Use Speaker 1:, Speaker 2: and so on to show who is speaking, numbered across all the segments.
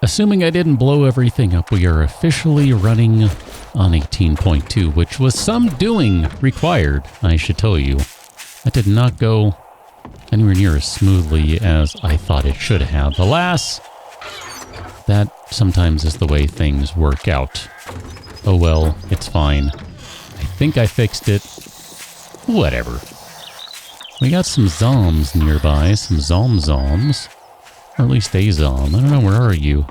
Speaker 1: Assuming I didn't blow everything up, we are officially running on 18.2, which was some doing required, I should tell you. That did not go anywhere near as smoothly as I thought it should have. Alas, that sometimes is the way things work out. Oh well, it's fine. I think I fixed it. Whatever. We got some zoms nearby, some zom-zoms. Or at least a zom. I don't know, where are you?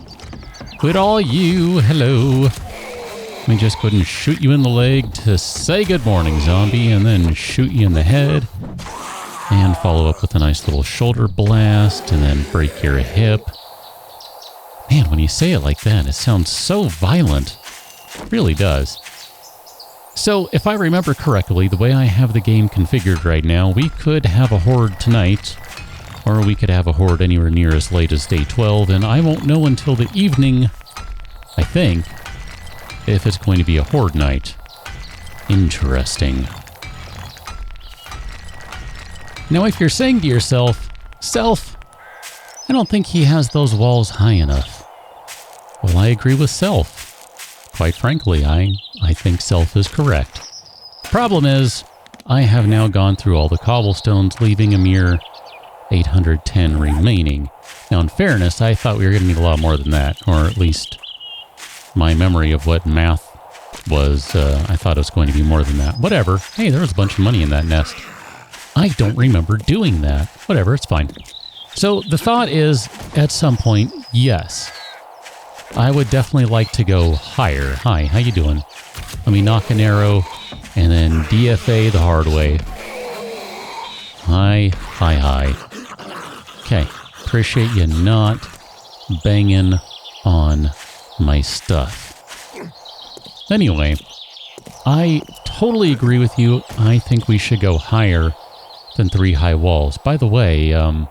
Speaker 1: Where are you? Hello. Let me just go ahead and shoot you in the leg to say good morning, zombie, and then shoot you in the head. And follow up with a nice little shoulder blast, and then break your hip. Man, when you say it like that, it sounds so violent. It really does. So, if I remember correctly, the way I have the game configured right now, we could have a horde tonight, or we could have a horde anywhere near as late as day 12, and I won't know until the evening, I think, if it's going to be a horde night. Interesting. Now, if you're saying to yourself, Self, I don't think he has those walls high enough. Well, I agree with Self. Quite frankly, I think Self is correct. Problem is, I have now gone through all the cobblestones, leaving a mere 810 remaining. Now, in fairness, I thought we were going to need a lot more than that, or at least my memory of what math was, I thought it was going to be more than that. Whatever. Hey, there was a bunch of money in that nest. I don't remember doing that. Whatever, it's fine. So the thought is, at some point, yes, I would definitely like to go higher. Hi, how you doing? Let me knock an arrow, and then DFA the hard way. Hi. Okay, appreciate you not banging on my stuff. Anyway, I totally agree with you. I think we should go higher than 3 high walls. By the way, I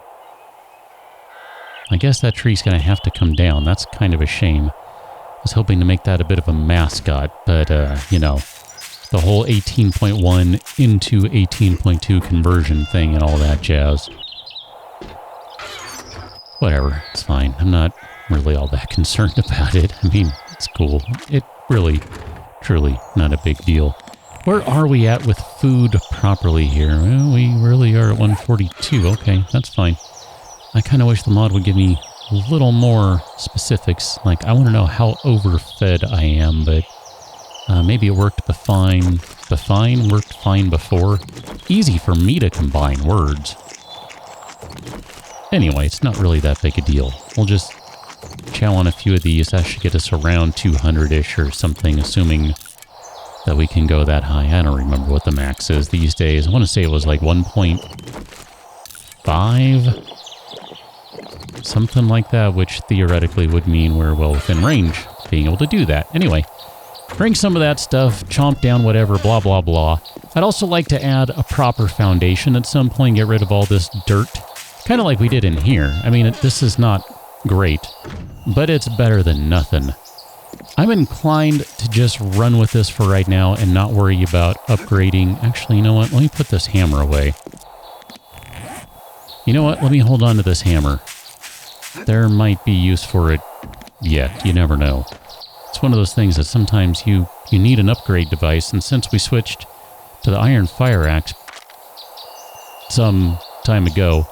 Speaker 1: guess that tree's going to have to come down. That's kind of a shame. I was hoping to make that a bit of a mascot, but, you know, the whole 18.1 into 18.2 conversion thing and all that jazz. Whatever, it's fine. I'm not really all that concerned about it. I mean, it's cool. It really, truly not a big deal. Where are we at with food properly here? Well, we really are at 142. Okay, that's fine. I kind of wish the mod would give me a little more specifics. Like, I want to know how overfed I am, but maybe it worked fine. Befine worked fine before. Easy for me to combine words. Anyway, it's not really that big a deal. We'll just chow on a few of these. That should get us around 200-ish or something, assuming that we can go that high. I don't remember what the max is these days. I want to say it was like 1.5? Something like that, which theoretically would mean we're well within range of being able to do that. Anyway, bring some of that stuff, chomp down whatever, blah, blah, blah. I'd also like to add a proper foundation at some point, get rid of all this dirt, kind of like we did in here. I mean, this is not great, but it's better than nothing. I'm inclined to just run with this for right now and not worry about upgrading. Actually, you know what? Let me put this hammer away. You know what? Let me hold on to this hammer. There might be use for it yet. You never know. It's one of those things that sometimes you need an upgrade device, and since we switched to the iron fire axe some time ago,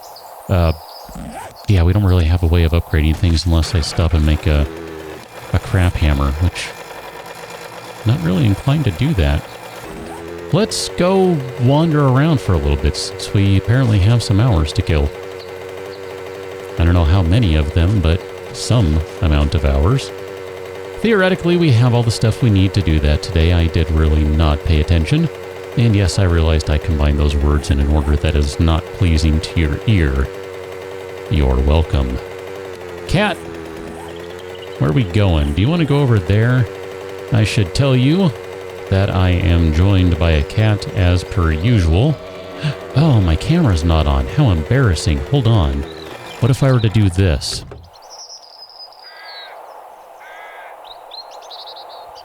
Speaker 1: yeah, we don't really have a way of upgrading things unless I stop and make a crap hammer, which I'm not really inclined to do that. Let's go wander around for a little bit, since we apparently have some hours to kill. I don't know how many of them, but some amount of hours. Theoretically, we have all the stuff we need to do that today. I did really not pay attention. And yes, I realized I combined those words in an order that is not pleasing to your ear. You're welcome. Cat! Where are we going? Do you want to go over there? I should tell you that I am joined by a cat as per usual. Oh, my camera's not on. How embarrassing. Hold on. What if I were to do this?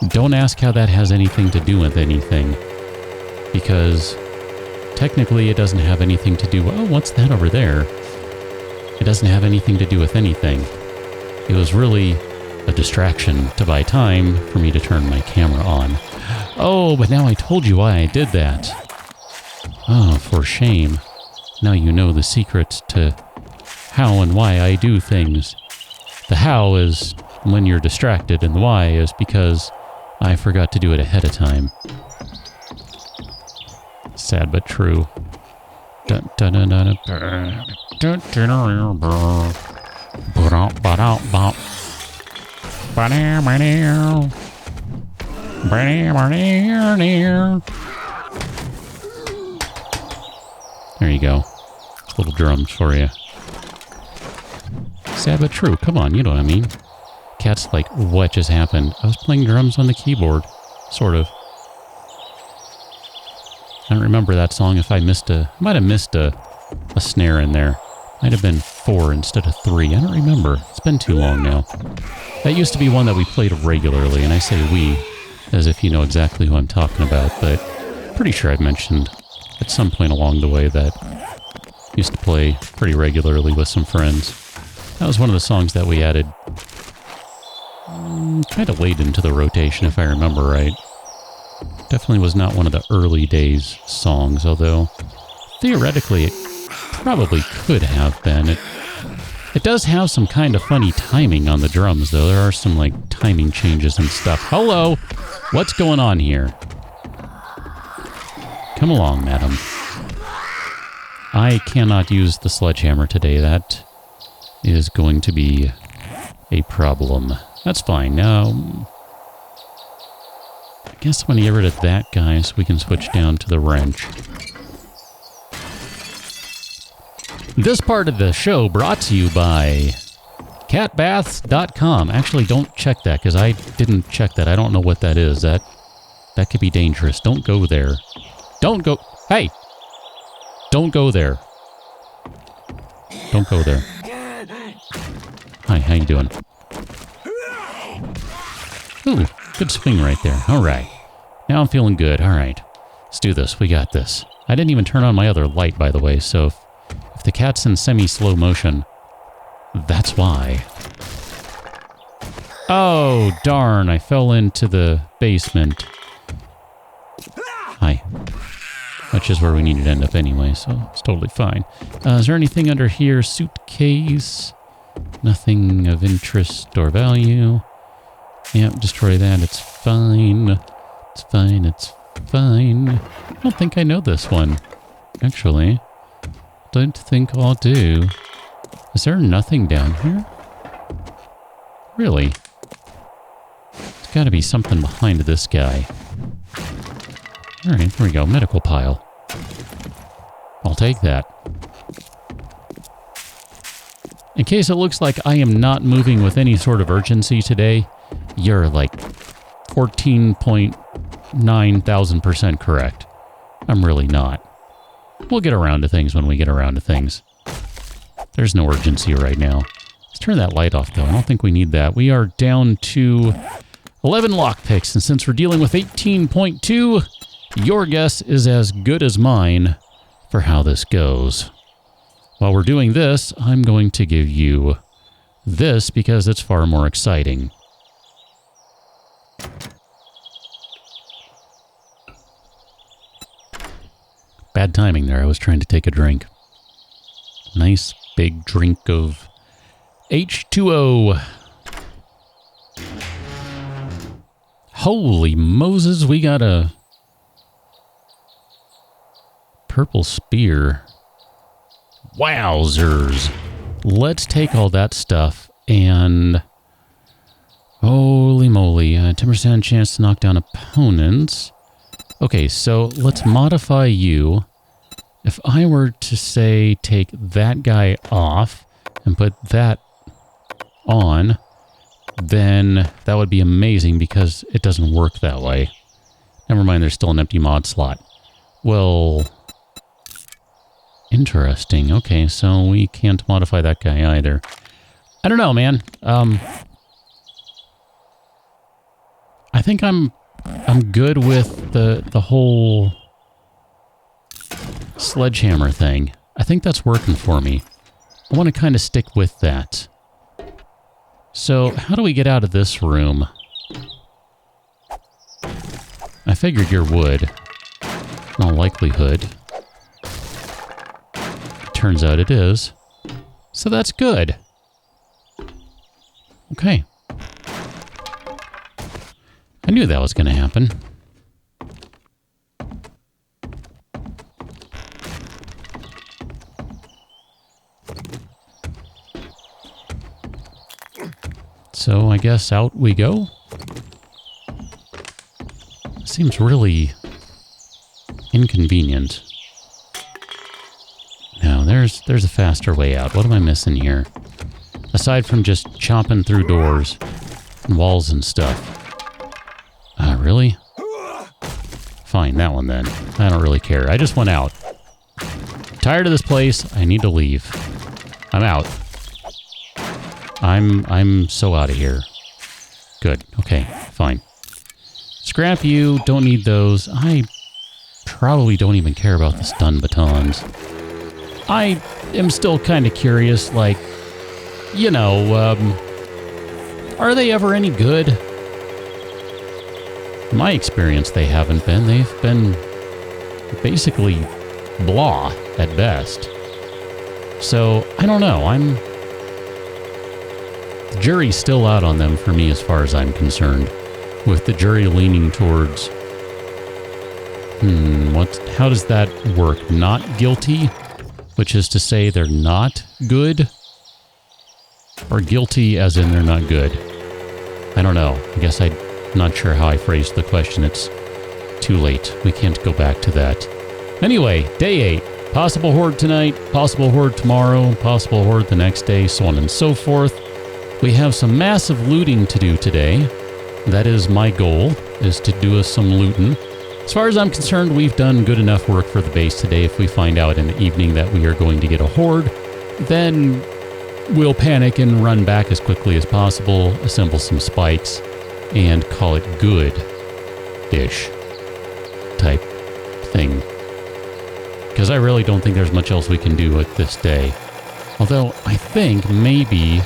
Speaker 1: Don't ask how that has anything to do with anything, because technically it doesn't have anything to do... Oh, what's that over there? It doesn't have anything to do with anything. It was really a distraction to buy time for me to turn my camera on. Oh, but now I told you why I did that. Oh, for shame. Now you know the secret to how and why I do things. The how is when you're distracted, and the why is because I forgot to do it ahead of time. Sad but true. Dun, dun, dun, dun, dun, dun, dun, dun, there you go. Little drums for you. Sad but true. Come on, you know what I mean. Cat's like, what just happened? I was playing drums on the keyboard. Sort of. I don't remember that song if I might have missed a snare in there. Might have been 4 instead of 3. I don't remember. It's been too long now. That used to be one that we played regularly, and I say we, as if you know exactly who I'm talking about, but pretty sure I've mentioned at some point along the way that I used to play pretty regularly with some friends. That was one of the songs that we added kind of late into the rotation, if I remember right. Definitely was not one of the early days songs, although theoretically it probably could have been. It does have some kind of funny timing on the drums, though. There are some, like, timing changes and stuff. Hello! What's going on here? Come along, madam. I cannot use the sledgehammer today. That is going to be a problem. That's fine. Now, I guess I'm going to get rid of that guy so we can switch down to the wrench. This part of the show brought to you by catbaths.com. Actually, don't check that because I didn't check that. I don't know what that is. That could be dangerous. Don't go there. Don't go. Hey! Don't go there. Don't go there. Hi, how you doing? Ooh, good swing right there. All right. Now I'm feeling good. All right. Let's do this. We got this. I didn't even turn on my other light, by the way, so if the cat's in semi-slow motion, that's why. Oh, darn. I fell into the basement. Hi. Which is where we needed to end up anyway, so it's totally fine. Is there anything under here? Suitcase? Nothing of interest or value. Yep, destroy that. It's fine. It's fine. It's fine. I don't think I know this one, actually. Don't think I'll do. Is there nothing down here? Really? There's got to be something behind this guy. Alright, there we go. Medical pile. I'll take that. In case it looks like I am not moving with any sort of urgency today, you're like 14,900% correct. I'm really not. We'll get around to things when we get around to things. There's no urgency right now. Let's turn that light off, though. I don't think we need that. We are down to 11 lockpicks, and since we're dealing with 18.2, your guess is as good as mine for how this goes. While we're doing this, I'm going to give you this because it's far more exciting. Bad timing there. I was trying to take a drink. Nice big drink of H2O. Holy Moses, we got a purple spear. Wowzers. Let's take all that stuff and... Holy moly. 10% chance to knock down opponents. Okay, so let's modify you. If I were to say take that guy off and put that on, then that would be amazing because it doesn't work that way. Never mind, there's still an empty mod slot. Well... Interesting. Okay, so we can't modify that guy either. I don't know, man. I think I'm good with the whole sledgehammer thing. I think that's working for me. I want to kind of stick with that. So, how do we get out of this room? I figured you're wood. In all likelihood. Turns out it is. So that's good. Okay. I knew that was going to happen. So I guess out we go. Seems really inconvenient. No, there's a faster way out. What am I missing here? Aside from just chopping through doors and walls and stuff. Really? Fine, that one then. I don't really care. I just went out. Tired of this place. I need to leave. I'm out. I'm so out of here. Good. Okay, fine. Scrap you. Don't need those. I probably don't even care about the stun batons. I am still kind of curious, like, you know, are they ever any good? In my experience, they haven't been. They've been basically blah at best. So, I don't know. The jury's still out on them for me as far as I'm concerned. With the jury leaning towards... how does that work? Not guilty? Which is to say they're not good? Or guilty as in they're not good? I don't know. I guess I'm not sure how I phrased the question. It's too late. We can't go back to that. Anyway, day 8. Possible horde tonight, possible horde tomorrow, possible horde the next day, so on and so forth. We have some massive looting to do today. That is my goal, is to do us some looting. As far as I'm concerned, we've done good enough work for the base today. If we find out in the evening that we are going to get a horde, then we'll panic and run back as quickly as possible, assemble some spikes, and call it good-ish type thing. Because I really don't think there's much else we can do with this day. Although, I think maybe...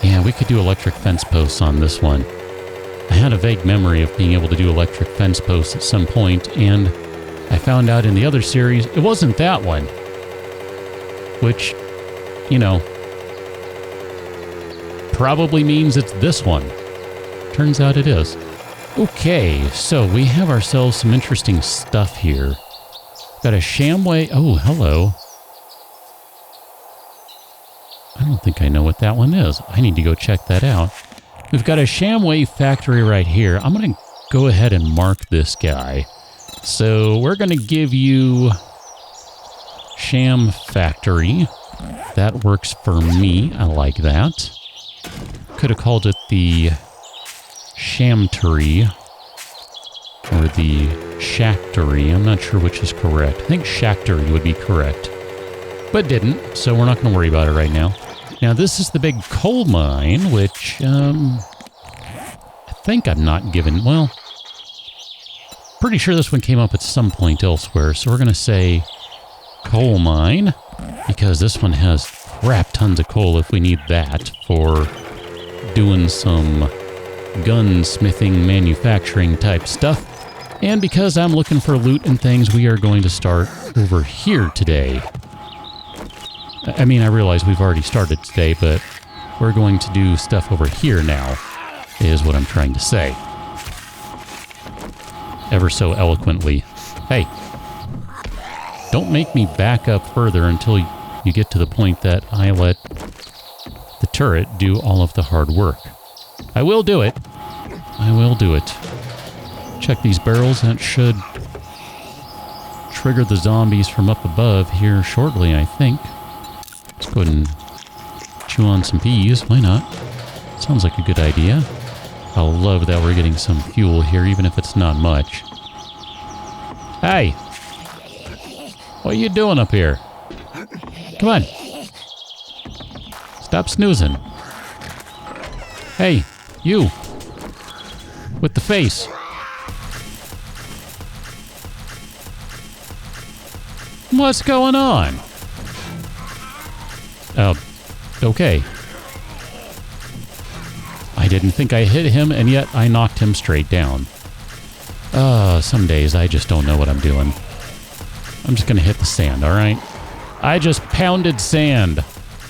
Speaker 1: yeah, we could do electric fence posts on this one. I had a vague memory of being able to do electric fence posts at some point, and I found out in the other series it wasn't that one. Which, you know, probably means it's this one. Turns out it is. Okay, so we have ourselves some interesting stuff here. Got a Shamway... oh, hello. I don't think I know what that one is. I need to go check that out. We've got a Shamway factory right here. I'm going to go ahead and mark this guy. So we're going to give you Sham Factory. That works for me. I like that. Could have called it the Shamtery or the Shactory. I'm not sure which is correct. I think Shactory would be correct. But didn't, so we're not going to worry about it right now. Now, this is the big coal mine, which, I think I'm not given... well, pretty sure this one came up at some point elsewhere, so we're going to say coal mine, because this one has crap tons of coal if we need that for doing some gunsmithing, manufacturing type stuff. And because I'm looking for loot and things, we are going to start over here today. I mean, I realize we've already started today, but we're going to do stuff over here now, is what I'm trying to say. Ever so eloquently. Hey, don't make me back up further until you get to the point that I let the turret do all of the hard work. I will do it. I will do it. Check these barrels. That should trigger the zombies from up above here shortly, I think. Let's go ahead and chew on some peas. Why not? Sounds like a good idea. I love that we're getting some fuel here, even if it's not much. Hey! What are you doing up here? Come on. Stop snoozing. Hey, you. With the face. What's going on? Okay. didn't think I hit him, and yet I knocked him straight down. Some days I just don't know what I'm doing. I'm just going to hit the sand, all right? I just pounded sand.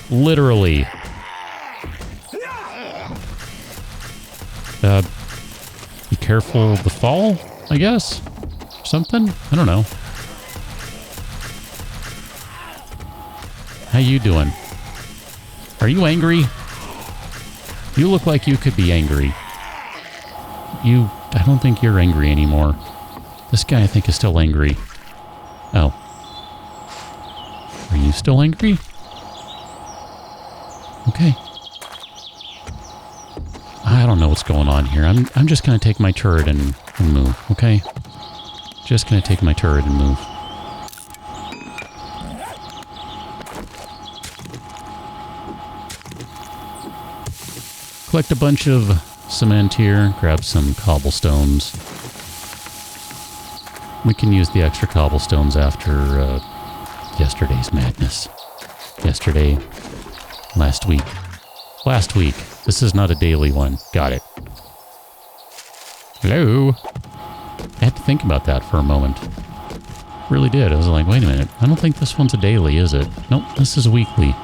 Speaker 1: Literally. Be careful of the fall, I guess? Something? I don't know. How you doing? Are you angry? You look like you could be angry. I don't think you're angry anymore. This guy, I think, is still angry. Oh. Are you still angry? Okay. I don't know what's going on here. I'm just going to take my turret and move, okay? Just going to take my turret and move. Collect a bunch of cement here, grab some cobblestones. We can use the extra cobblestones after yesterday's madness. Yesterday, last week. Last week. This is not a daily one. Got it. Hello? I had to think about that for a moment. Really did. I was like, wait a minute. I don't think this one's a daily, is it? Nope, this is a weekly.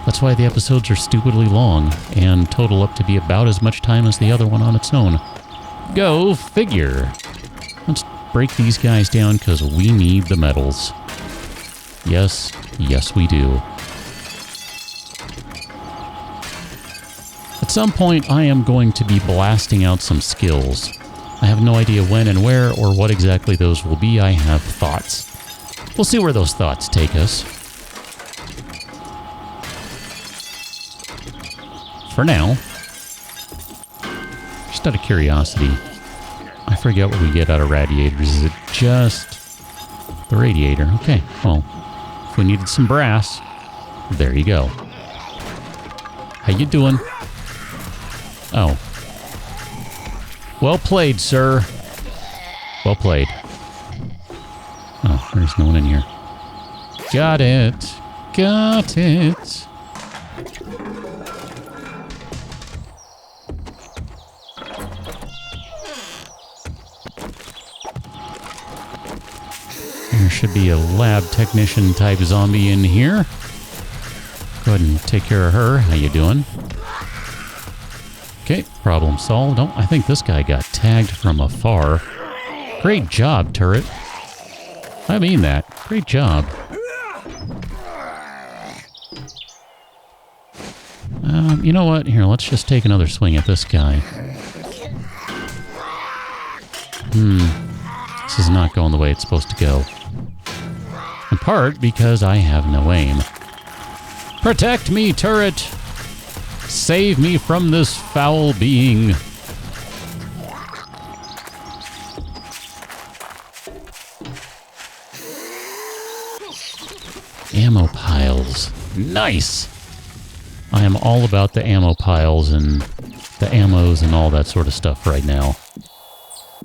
Speaker 1: That's why the episodes are stupidly long and total up to be about as much time as the other one on its own. Go figure. Let's break these guys down because we need the metals. Yes, yes we do. At some point, I am going to be blasting out some skills. I have no idea when and where or what exactly those will be. I have thoughts. We'll see where those thoughts take us. For now, just out of curiosity, I forget what we get out of radiators. Is it just the radiator? Okay, well, if we needed some brass, there you go. How you doing? Oh. Well played, sir. Well played. Oh, there's no one in here. Got it. Got it. There should be a lab technician type zombie in here. Go ahead and take care of her. How you doing? Okay, problem solved. Oh, I think this guy got tagged from afar. Great job, turret. I mean that. Great job. You know what? Here, let's just take another swing at this guy. This is not going the way it's supposed to go. In part because I have no aim. Protect me, turret! Save me from this foul being. Ammo piles. Nice! I am all about the ammo piles and the ammos and all that sort of stuff right now.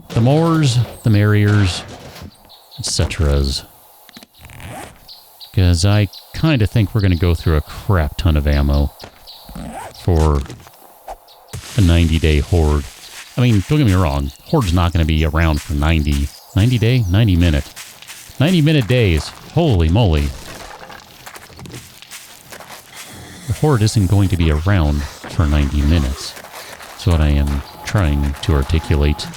Speaker 1: The mores, the merriers, etceteras. Because I kind of think we're going to go through a crap ton of ammo for a 90-day horde. I mean, don't get me wrong, horde's not going to be around for 90 day? 90 minute. 90-minute days. Holy moly. The horde isn't going to be around for 90 minutes. That's what I am trying to articulate.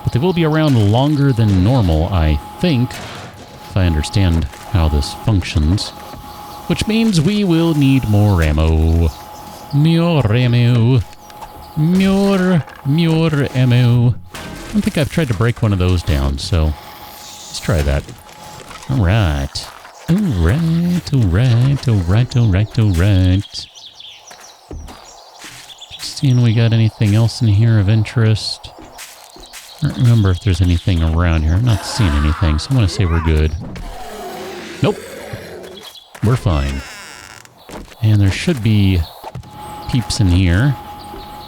Speaker 1: But they will be around longer than normal, I think, if I understand how this functions. Which means we will need more ammo. More ammo. More ammo. I don't think I've tried to break one of those down, so let's try that. Alright. Alright. Just seeing we got anything else in here of interest. I don't remember if there's anything around here. I'm not seeing anything, so I'm going to say we're good. Nope. We're fine. And there should be peeps in here.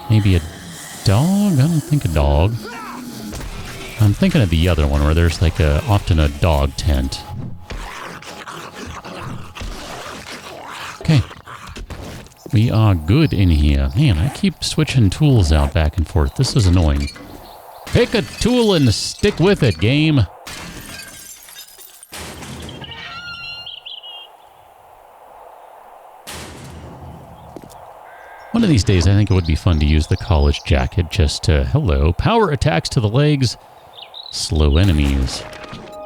Speaker 1: Maybe a dog? I don't think a dog. I'm thinking of the other one where there's like often a dog tent. Okay. We are good in here. Man, I keep switching tools out back and forth. This is annoying. Pick a tool and stick with it, game. One of these days, I think it would be fun to use the college jacket just to, hello, power attacks to the legs, slow enemies.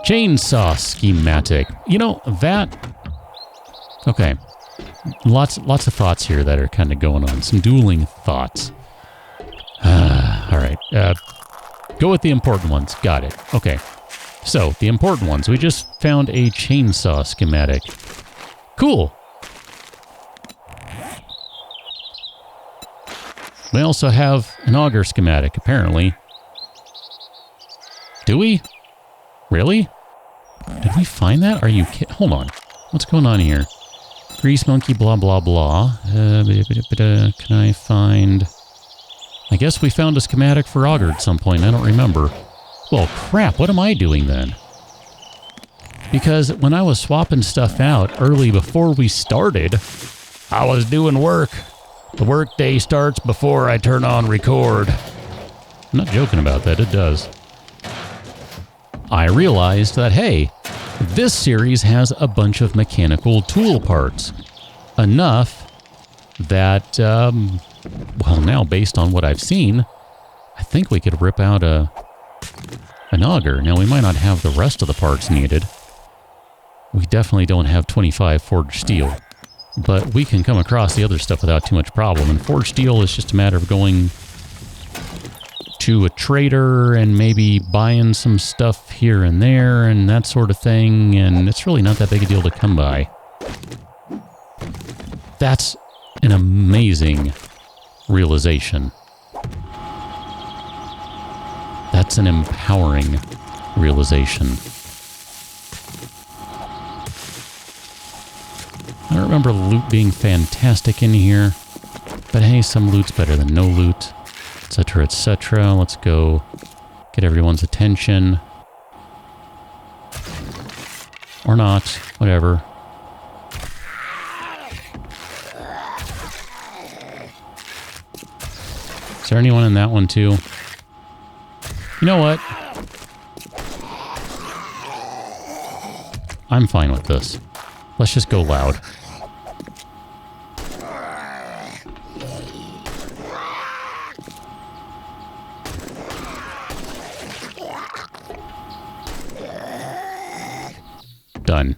Speaker 1: Chainsaw schematic. You know, that... Okay. Lots of thoughts here that are kind of going on. Some dueling thoughts. All right. Go with the important ones. Got it. Okay. So, the important ones. We just found a chainsaw schematic. Cool. We also have an auger schematic, apparently. Do we? Really? Did we find that? Are you kidding? Hold on. What's going on here? Grease monkey, blah, blah, blah. Can I find... I guess we found a schematic for auger at some point. I don't remember. Well, crap. What am I doing then? Because when I was swapping stuff out early before we started, I was doing work. The work day starts before I turn on record. I'm not joking about that. It does. I realized that, hey, this series has a bunch of mechanical tool parts. Enough that, well, now based on what I've seen, I think we could rip out an auger. Now, we might not have the rest of the parts needed. We definitely don't have 25 forged steel. But we can come across the other stuff without too much problem. And forged steel is just a matter of going to a trader and maybe buying some stuff here and there and that sort of thing. And it's really not that big a deal to come by. That's an amazing realization. That's an empowering realization. I don't remember loot being fantastic in here, but hey, some loot's better than no loot, etc., etc. Let's go get everyone's attention. Or not, whatever. Is there anyone in that one too? You know what? I'm fine with this. Let's just go loud. Done.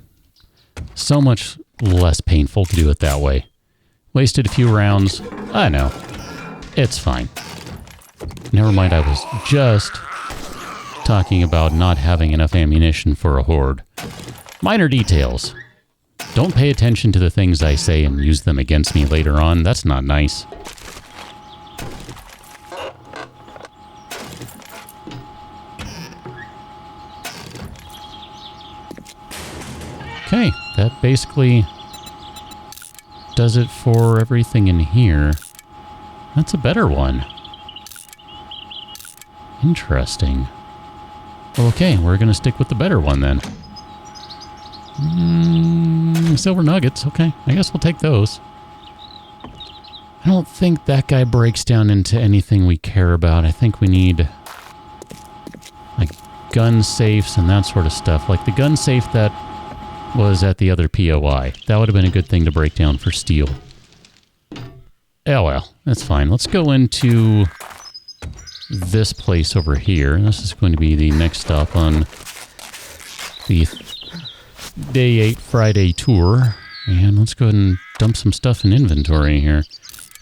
Speaker 1: So much less painful to do it that way. Wasted a few rounds. I know. It's fine. Never mind, I was just talking about not having enough ammunition for a horde. Minor details. Don't pay attention to the things I say and use them against me later on. That's not nice. Okay, that basically does it for everything in here. That's a better one. Interesting. Okay, we're going to stick with the better one then. Silver nuggets. Okay, I guess we'll take those. I don't think that guy breaks down into anything we care about. I think we need like gun safes and that sort of stuff. Like the gun safe that was at the other POI. That would have been a good thing to break down for steel. Oh well, that's fine. Let's go into this place over here. This is going to be the next stop on the Day 8 Friday tour. And let's go ahead and dump some stuff in inventory here.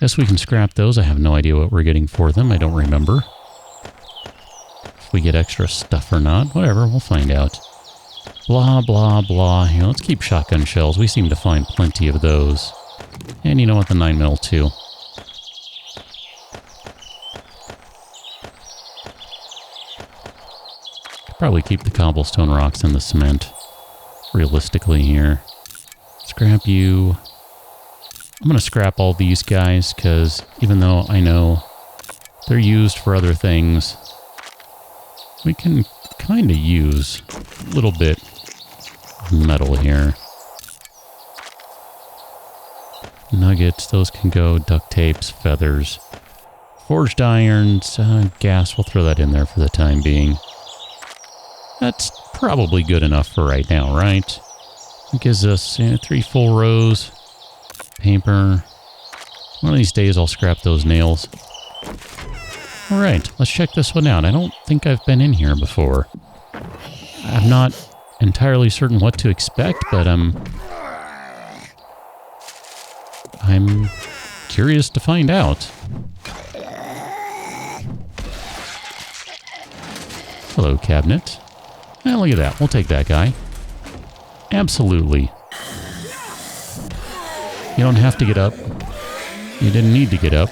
Speaker 1: Guess we can scrap those. I have no idea what we're getting for them. I don't remember. If we get extra stuff or not. Whatever, we'll find out. Blah, blah, blah. Here, let's keep shotgun shells. We seem to find plenty of those. And you know what? The 9mm too. Probably keep the cobblestone rocks and the cement. Realistically here. Scrap you. I'm going to scrap all these guys because even though I know they're used for other things, we can kind of use a little bit of metal here. Nuggets, those can go. Duct tapes, feathers. Forged irons, gas, we'll throw that in there for the time being. That's probably good enough for right now, right? It gives us 3 full rows. Paper. One of these days I'll scrap those nails. Alright, let's check this one out. I don't think I've been in here before. I'm not entirely certain what to expect, but I'm curious to find out. Hello, cabinet. Look at that. We'll take that guy. Absolutely. You don't have to get up. You didn't need to get up.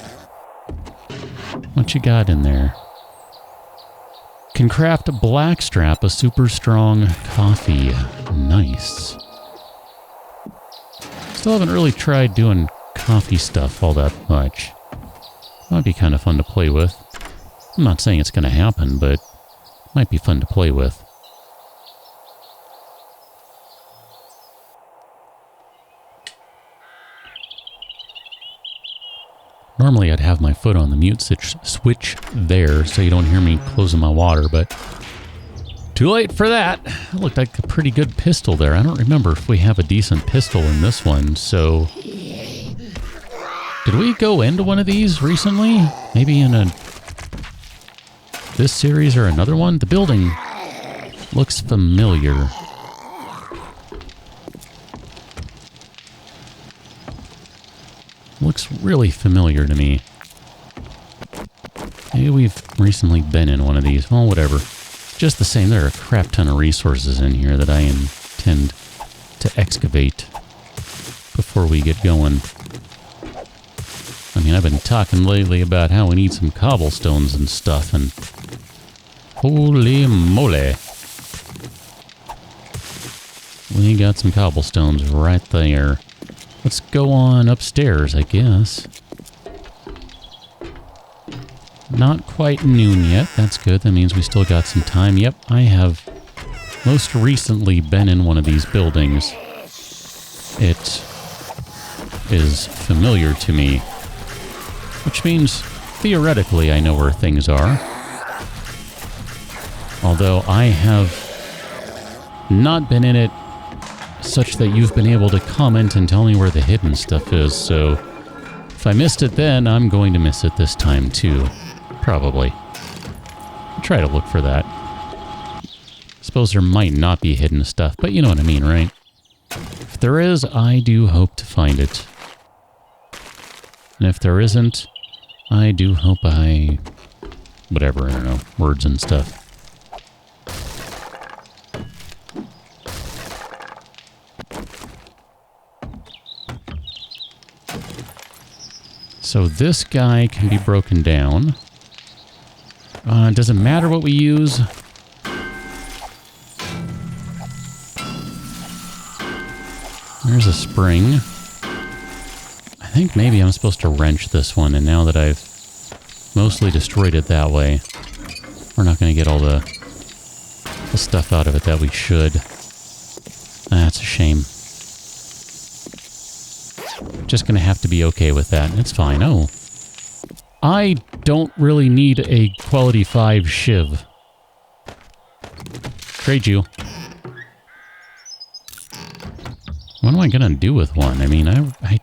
Speaker 1: What you got in there? Can craft a blackstrap, a super strong coffee. Nice. Still haven't really tried doing coffee stuff all that much. That'd be kind of fun to play with. I'm not saying it's going to happen, but it might be fun to play with. Normally I'd have my foot on the mute switch there so you don't hear me closing my water, but too late for that. It looked like a pretty good pistol there. I don't remember if we have a decent pistol in this one, so... Did we go into one of these recently? Maybe in this series or another one? The building looks familiar. Looks really familiar to me. Maybe we've recently been in one of these. Well, whatever. Just the same, there are a crap ton of resources in here that I intend to excavate before we get going. I mean, I've been talking lately about how we need some cobblestones and stuff, and holy moly. We got some cobblestones right there. Let's go on upstairs, I guess. Not quite noon yet. That's good. That means we still got some time. Yep, I have most recently been in one of these buildings. It is familiar to me, which means theoretically I know where things are. Although I have not been in it such that you've been able to comment and tell me where the hidden stuff is, so if I missed it then, I'm going to miss it this time too. Probably. I'll try to look for that. Suppose there might not be hidden stuff, but you know what I mean, right? If there is, I do hope to find it. And if there isn't, I do hope I... whatever, I don't know, words and stuff. So this guy can be broken down. Doesn't matter what we use. There's a spring. I think maybe I'm supposed to wrench this one, and now that I've mostly destroyed it that way, we're not going to get all the stuff out of it that we should. That's a shame. Just gonna have to be okay with that. It's fine. Oh. I don't really need a quality 5 shiv. Trade you. What am I gonna do with one? I mean, I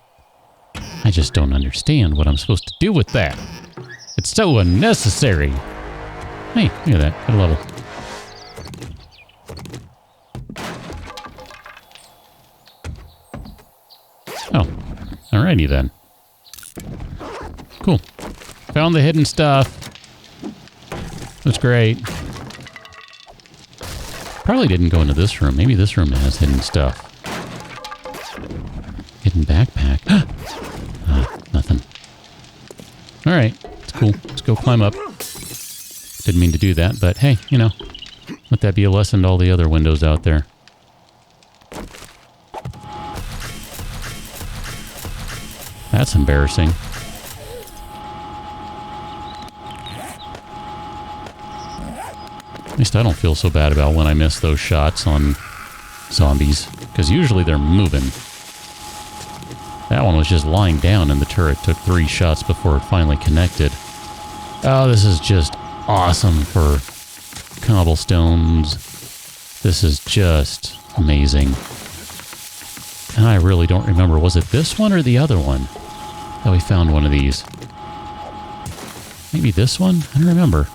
Speaker 1: just don't understand what I'm supposed to do with that. It's so unnecessary. Hey, look at that. Good level. Oh. Alrighty then. Cool. Found the hidden stuff. That's great. Probably didn't go into this room. Maybe this room has hidden stuff. Hidden backpack. Nothing. Alright. It's cool. Let's go climb up. Didn't mean to do that, but hey, you know. Let that be a lesson to all the other windows out there. That's embarrassing. At least I don't feel so bad about when I miss those shots on zombies, because usually they're moving. That one was just lying down and the turret took 3 shots before it finally connected. Oh, this is just awesome for cobblestones. This is just amazing. And I really don't remember, was it this one or the other one that we found one of these? Maybe this one? I don't remember.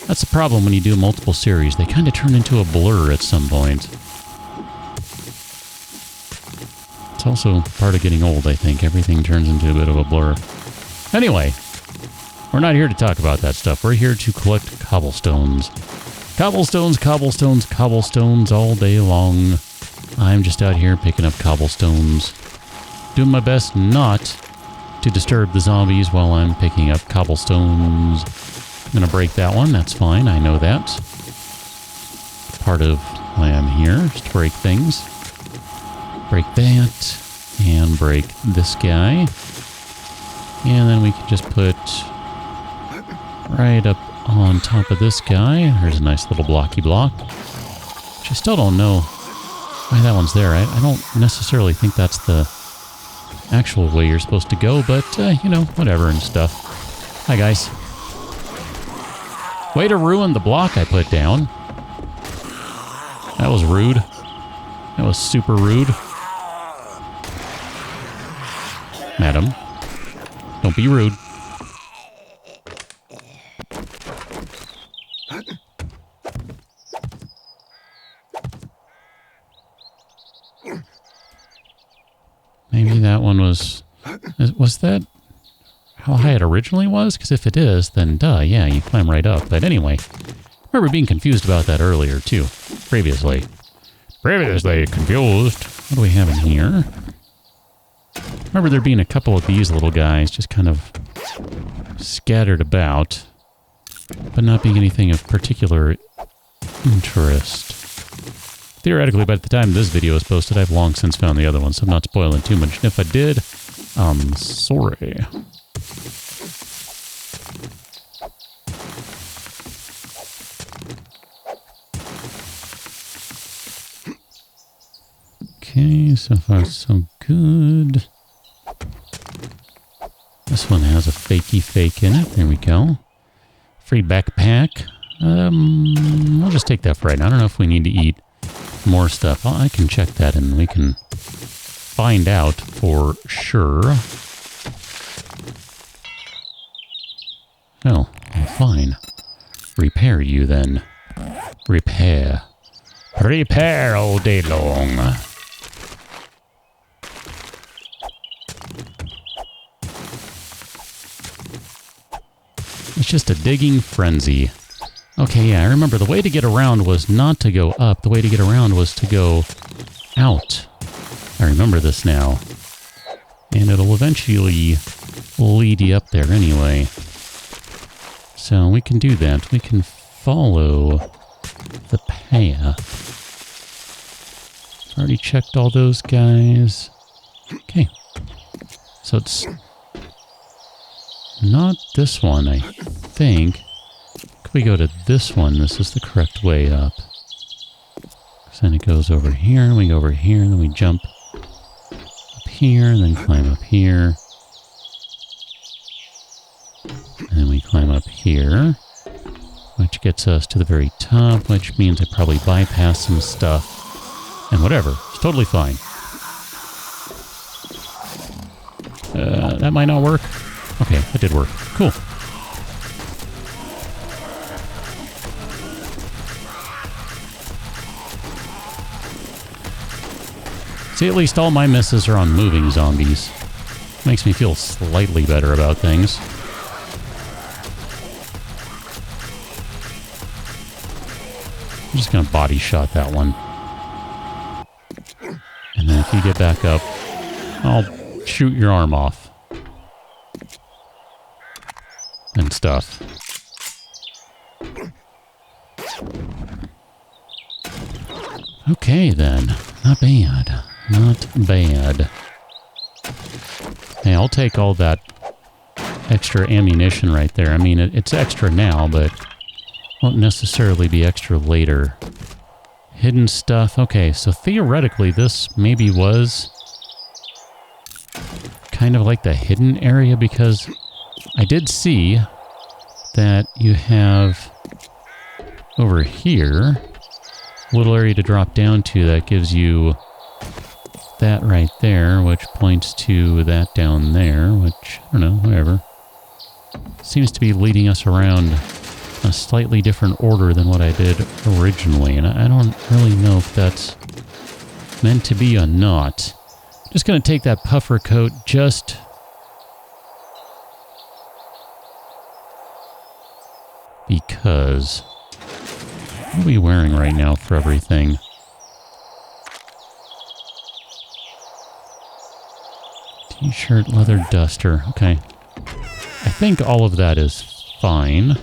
Speaker 1: That's the problem when you do multiple series. They kind of turn into a blur at some point. It's also part of getting old, I think. Everything turns into a bit of a blur. Anyway, we're not here to talk about that stuff. We're here to collect cobblestones. Cobblestones, cobblestones, cobblestones all day long. I'm just out here picking up cobblestones. Doing my best not to disturb the zombies while I'm picking up cobblestones. I'm going to break that one. That's fine. I know that. Part of why I'm here is to break things. Break that. And break this guy. And then we can just put right up on top of this guy. There's a nice little blocky block. Which I still don't know why that one's there. I don't necessarily think that's the actual way you're supposed to go, but, you know, whatever and stuff. Hi, guys. Way to ruin the block I put down. That was rude. That was super rude. Madam, don't be rude. Maybe that one was that how high it originally was? Because if it is, then duh, yeah, you climb right up. But anyway, I remember being confused about that earlier, too. Previously confused. What do we have in here? Remember there being a couple of these little guys just kind of scattered about, but not being anything of particular interest. Theoretically, by the time this video is posted, I've long since found the other one, so I'm not spoiling too much. And if I did, I'm sorry. Okay, so far so good. This one has a fakey fake in it. There we go. Free backpack. I'll just take that for right now. I don't know if we need to eat more stuff. I can check that and we can find out for sure. Oh, fine. Repair you then. Repair. Repair all day long. It's just a digging frenzy. Okay, yeah, I remember the way to get around was not to go up. The way to get around was to go out. I remember this now. And it'll eventually lead you up there anyway. So we can do that. We can follow the path. Already checked all those guys. Okay. So it's not this one, I think. If we go to this one, this is the correct way up. So then it goes over here, and we go over here, and then we jump up here, and then climb up here. And then we climb up here, which gets us to the very top, which means I probably bypass some stuff. And whatever, it's totally fine. That might not work. Okay, that did work. Cool. See, at least all my misses are on moving zombies. Makes me feel slightly better about things. I'm just gonna body shot that one. And then if you get back up, I'll shoot your arm off. And stuff. Okay then. Not bad. Not bad. Hey, I'll take all that extra ammunition right there. I mean, it's extra now, but won't necessarily be extra later. Hidden stuff. Okay, so theoretically this maybe was kind of like the hidden area, because I did see that you have over here a little area to drop down to that gives you that right there, which points to that down there, which, I don't know, whatever. Seems to be leading us around a slightly different order than what I did originally, and I don't really know if that's meant to be or not. Just going to take that puffer coat just because. What are we wearing right now for everything? T-shirt, leather duster. Okay. I think all of that is fine.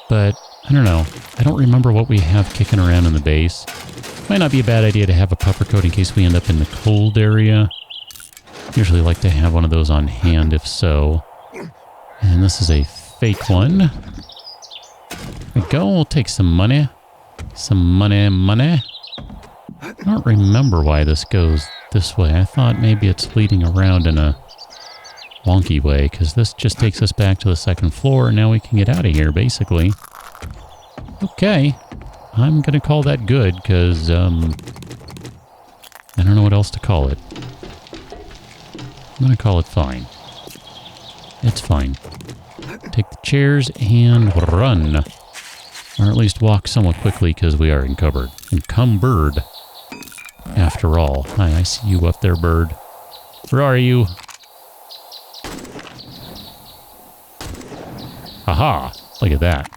Speaker 1: But, I don't know. I don't remember what we have kicking around in the base. Might not be a bad idea to have a puffer coat in case we end up in the cold area. Usually like to have one of those on hand if so. And this is a fake one. There we go. We'll take some money. Some money. I don't remember why this goes this way. I thought maybe it's leading around in a wonky way, because this just takes us back to the second floor, and now we can get out of here, basically. Okay. I'm going to call that good, because, I don't know what else to call it. I'm going to call it fine. It's fine. Take the chairs and run. Or at least walk somewhat quickly, because we are encumbered. Encumbered. After all. Hi, I see you up there, bird. Where are you? Aha! Look at that.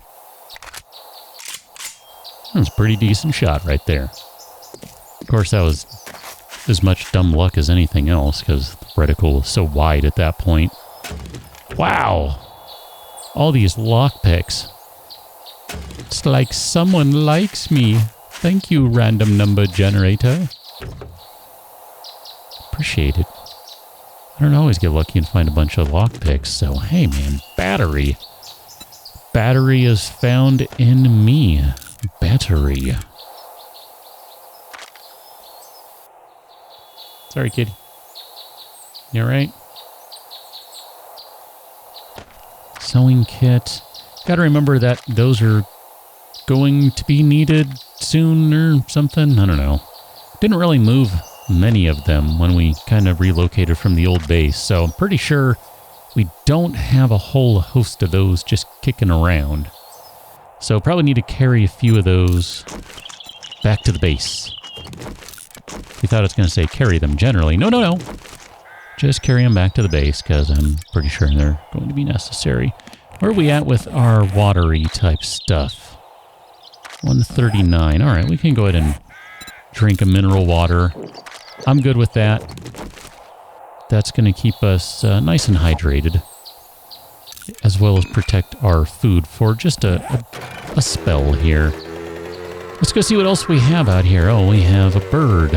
Speaker 1: That's a pretty decent shot right there. Of course, that was as much dumb luck as anything else, because the reticle was so wide at that point. Wow! All these lockpicks. It's like someone likes me. Thank you, random number generator. Appreciate it. I don't always get lucky and find a bunch of lockpicks, so hey man, battery. Battery is found in me. Battery. Sorry, kid. You alright? Sewing kit. Gotta remember that those are going to be needed soon or something. I don't know. Didn't really move many of them when we kind of relocated from the old base, so I'm pretty sure we don't have a whole host of those just kicking around. So probably need to carry a few of those back to the base. We thought it was going to say carry them generally. No. Just carry them back to the base, because I'm pretty sure they're going to be necessary. Where are we at with our watery type stuff? 139. All right, we can go ahead and drink a mineral water. I'm good with that. That's going to keep us nice and hydrated, as well as protect our food for just a spell here. Let's go see what else we have out here. Oh, we have a bird.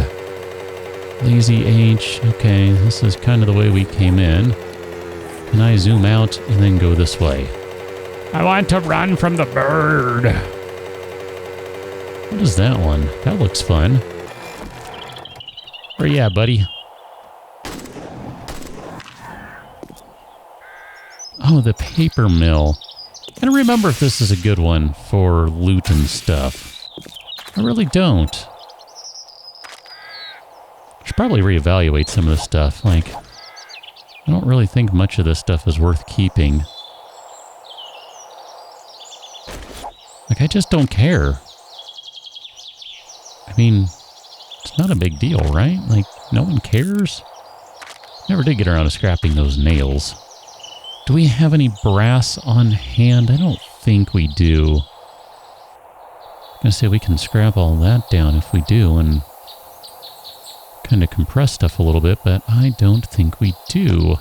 Speaker 1: Lazy H. Okay, this is kind of the way we came in. Can I zoom out and then go this way? I want to run from the bird. What is that one? That looks fun. Where you at, buddy? Oh, the paper mill. I don't remember if this is a good one for loot and stuff. I really don't. Should probably reevaluate some of this stuff. Like, I don't really think much of this stuff is worth keeping. Like, I just don't care. I mean, it's not a big deal, right? Like, no one cares? Never did get around to scrapping those nails. Do we have any brass on hand? I don't think we do. I'm gonna say we can scrap all that down if we do and kind of compress stuff a little bit, but I don't think we do.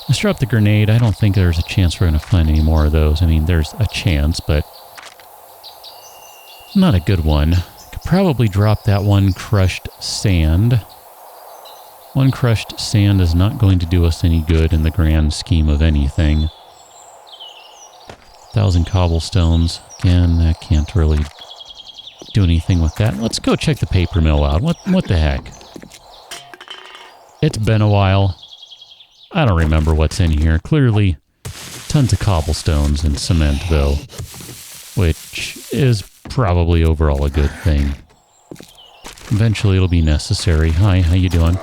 Speaker 1: Let's drop the grenade. I don't think there's a chance we're going to find any more of those. I mean, there's a chance, but not a good one. Could probably drop that one crushed sand. One crushed sand is not going to do us any good in the grand scheme of anything. 1,000 cobblestones. Again, that can't really do anything with that. Let's go check the paper mill out. What the heck? It's been a while. I don't remember what's in here. Clearly, tons of cobblestones and cement, though, which is probably overall a good thing. Eventually, it'll be necessary. Hi, how you doing?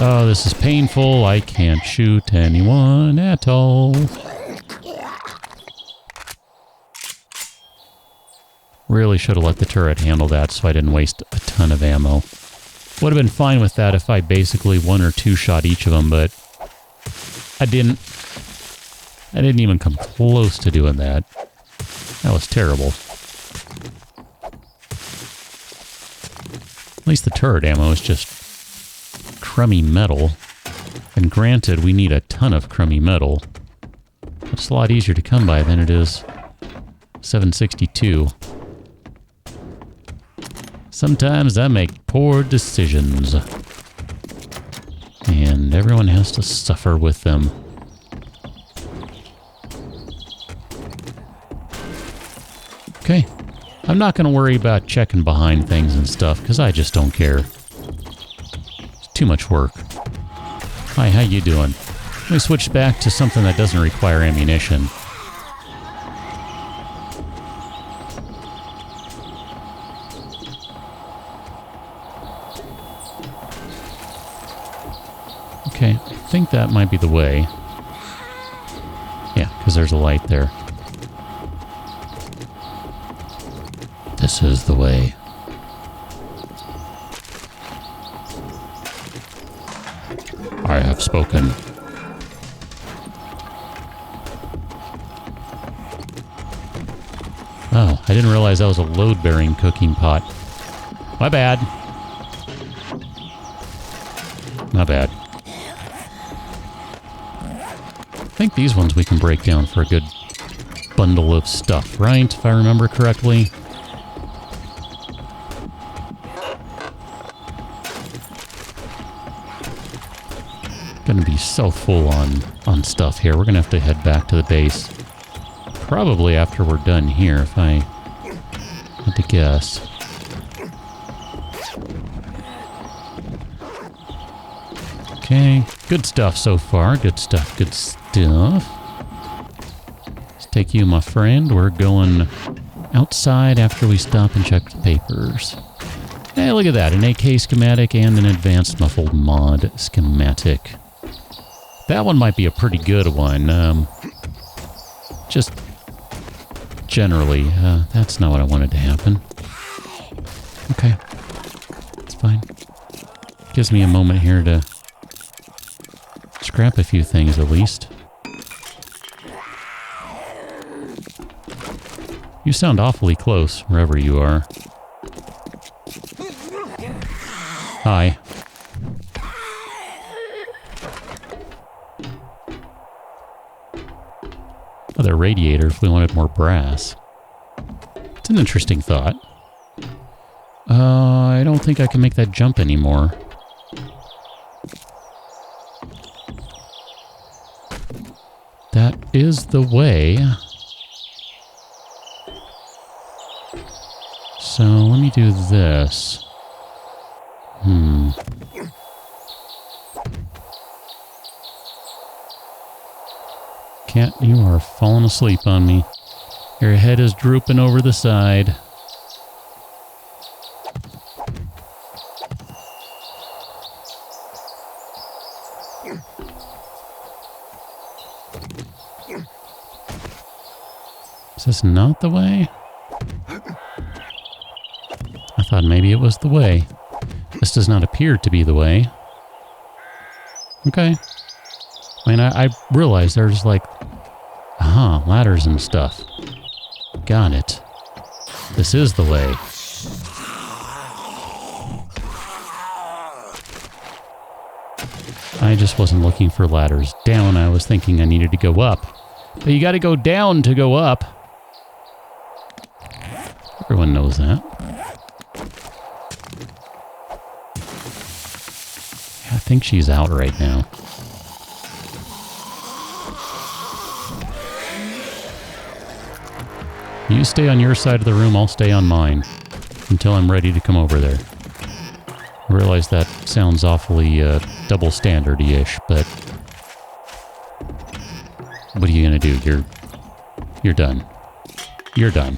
Speaker 1: Oh, this is painful. I can't shoot anyone at all. Really should have let the turret handle that so I didn't waste a ton of ammo. Would have been fine with that if I basically 1 or 2 shot each of them, but I didn't. I didn't even come close to doing that. That was terrible. At least the turret ammo is just crummy metal. And granted, we need a ton of crummy metal. But it's a lot easier to come by than it is 762. Sometimes I make poor decisions. And everyone has to suffer with them. Okay. I'm not going to worry about checking behind things and stuff, because I just don't care. It's too much work. Hi, how you doing? Let me switch back to something that doesn't require ammunition. Okay, I think that might be the way. Yeah, because there's a light there. This is the way. I have spoken. Oh, I didn't realize that was a load-bearing cooking pot. My bad. My bad. I think these ones we can break down for a good bundle of stuff, right? If I remember correctly. Gonna be so full on stuff here. We're gonna have to head back to the base. Probably after we're done here, if I had to guess. Okay, good stuff so far. Good stuff, good stuff. Let's take you, my friend. We're going outside after we stop and check the papers. Hey, look at that. An AK schematic and an advanced muffled mod schematic. That one might be a pretty good one. Just generally, that's not what I wanted to happen. Okay. It's fine. Gives me a moment here to scrap a few things at least. You sound awfully close, wherever you are. Hi. Oh, they're radiators. We wanted more brass. It's an interesting thought. I don't think I can make that jump anymore. That is the way. So let me do this. Cat, you are falling asleep on me. Your head is drooping over the side. Is this not the way? I thought maybe it was the way. This does not appear to be the way. Okay. I mean, I realize there's like, ladders and stuff. Got it. This is the way. I just wasn't looking for ladders down. I was thinking I needed to go up. But you gotta go down to go up. Everyone knows that. I think she's out right now. You You stay on your side of the room, I'll stay on mine. Until I'm ready to come over there. I realize that sounds awfully double standard-ish, but... What are you gonna do? You're done. You're done.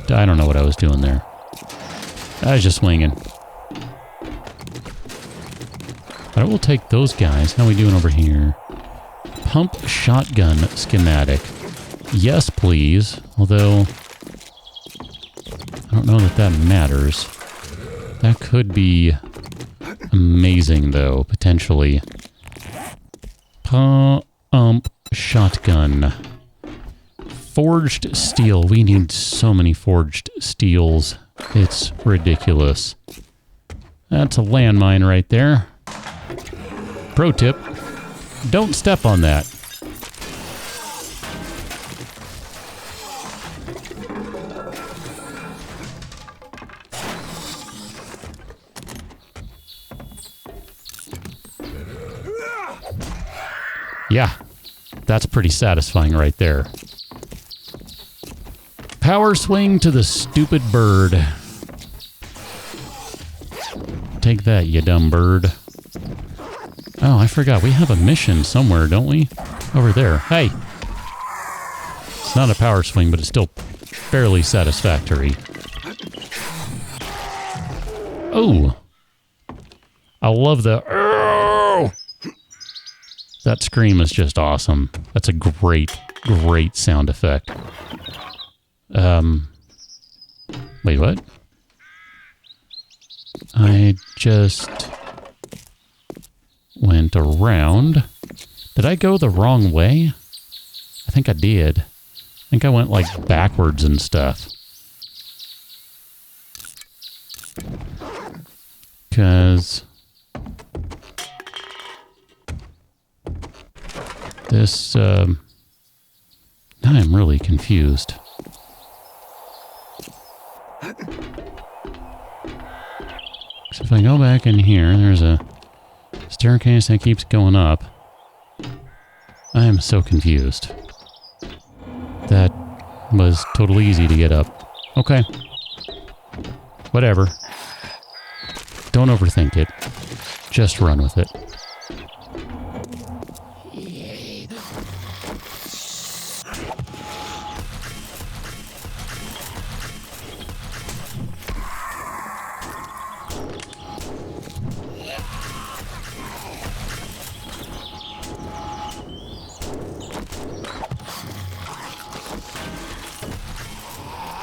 Speaker 1: I don't know what I was doing there. I was just swinging. But I will take those guys. How are we doing over here? Pump shotgun schematic. Yes, please. Although, I don't know that that matters. That could be amazing, though, potentially. Pump shotgun. Forged steel. We need so many forged steels. It's ridiculous. That's a landmine right there. Pro tip, don't step on that. Yeah, that's pretty satisfying right there. Power swing to the stupid bird. Take that, you dumb bird. Oh, I forgot. We have a mission somewhere, don't we? Over there. Hey! It's not a power swing, but it's still fairly satisfactory. Oh! I love the... Oh! That scream is just awesome. That's a great, great sound effect. Wait, what? I just went around. Did I go the wrong way? I think I did. I think I went like backwards and stuff. Because this, now I'm really confused. So if I go back in here, there's a staircase that keeps going up. I am so confused. That was totally easy to get up. Okay. Whatever. Don't overthink it. Just run with it.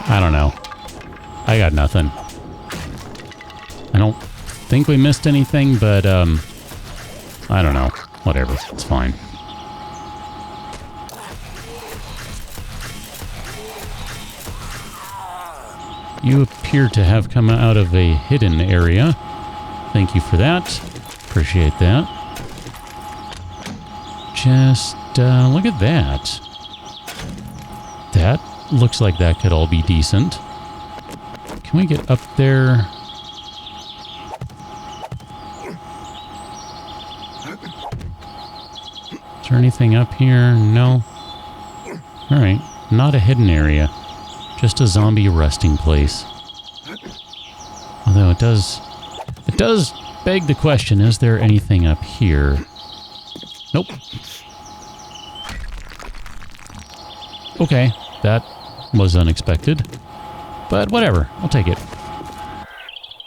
Speaker 1: I don't know. I got nothing. I don't think we missed anything, but, I don't know. Whatever. It's fine. You appear to have come out of a hidden area. Thank you for that. Appreciate that. Just, look at that. That looks like that could all be decent. Can we get up there? Is there anything up here? No. Alright, not a hidden area. Just a zombie resting place. Although it does beg the question, is there anything up here? Nope. Okay, that was unexpected. But whatever, I'll take it.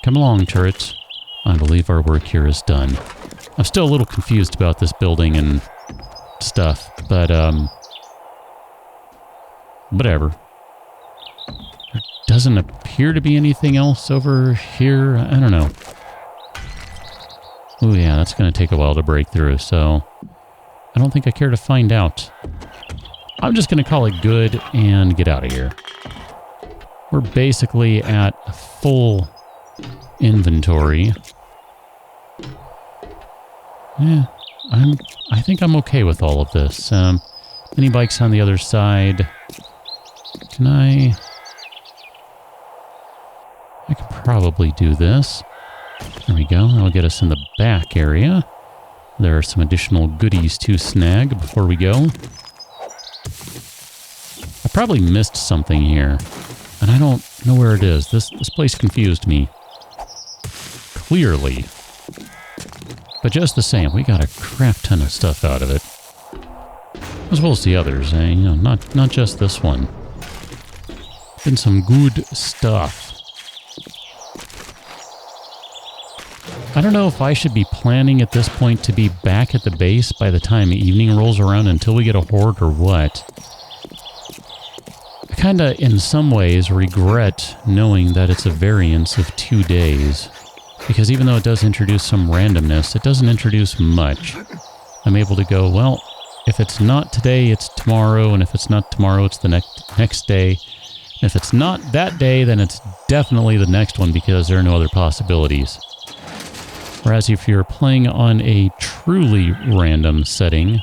Speaker 1: Come along, turrets. I believe our work here is done. I'm still a little confused about this building and stuff, but, whatever. There doesn't appear to be anything else over here. I don't know. Oh yeah, that's going to take a while to break through, so I don't think I care to find out. I'm just going to call it good and get out of here. We're basically at full inventory. Yeah, I think I'm okay with all of this. Mini bikes on the other side. Can I can probably do this. There we go. That'll get us in the back area. There are some additional goodies to snag before we go. I probably missed something here. And I don't know where it is. This place confused me. Clearly. But just the same, we got a crap ton of stuff out of it. As well as the others, you know, not just this one. Been some good stuff. I don't know if I should be planning at this point to be back at the base by the time evening rolls around until we get a horde or what. I kinda, in some ways, regret knowing that it's a variance of 2 days. Because even though it does introduce some randomness, it doesn't introduce much. I'm able to go, well, if it's not today, it's tomorrow, and if it's not tomorrow, it's the next day. And if it's not that day, then it's definitely the next one because there are no other possibilities. Whereas if you're playing on a truly random setting,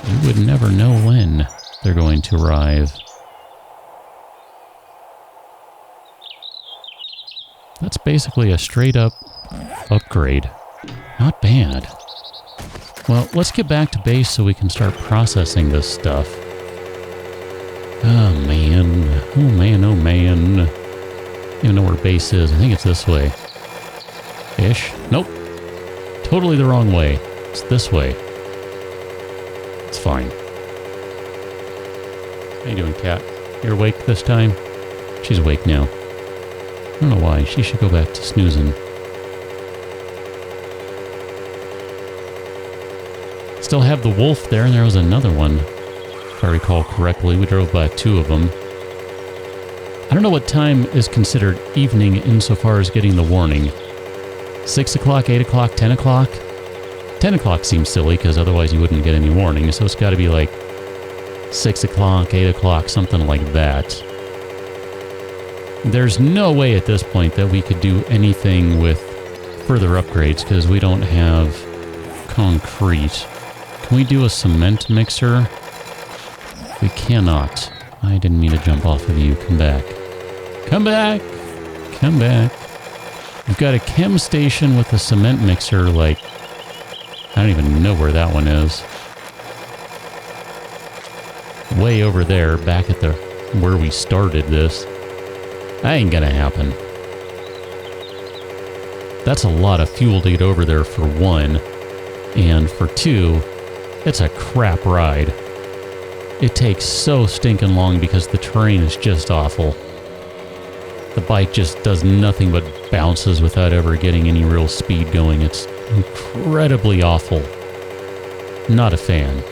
Speaker 1: you would never know when they're going to arrive. That's basically a straight up upgrade. Not bad. Well, let's get back to base so we can start processing this stuff. Oh man. Oh man, oh man. I don't even know where base is. I think it's this way. Ish. Nope. Totally the wrong way. It's this way. It's fine. How you doing, cat? You're awake this time? She's awake now. I don't know why. She should go back to snoozing. Still have the wolf there, and there was another one. If I recall correctly, we drove by 2 of them. I don't know what time is considered evening insofar as getting the warning. 6 o'clock, 8 o'clock, 10 o'clock? 10 o'clock seems silly, because otherwise you wouldn't get any warning, so it's got to be like 6 o'clock, 8 o'clock, something like that. There's no way at this point that we could do anything with further upgrades, because we don't have concrete. Can we do a cement mixer? We cannot. I didn't mean to jump off of you. Come back. Come back! Come back. We've got a chem station with a cement mixer, like... I don't even know where that one is. Way over there, back at the... where we started this. That ain't gonna happen. That's a lot of fuel to get over there for 1. And for 2, it's a crap ride. It takes so stinking long because the terrain is just awful. The bike just does nothing but bounces without ever getting any real speed going. It's incredibly awful. Not a fan.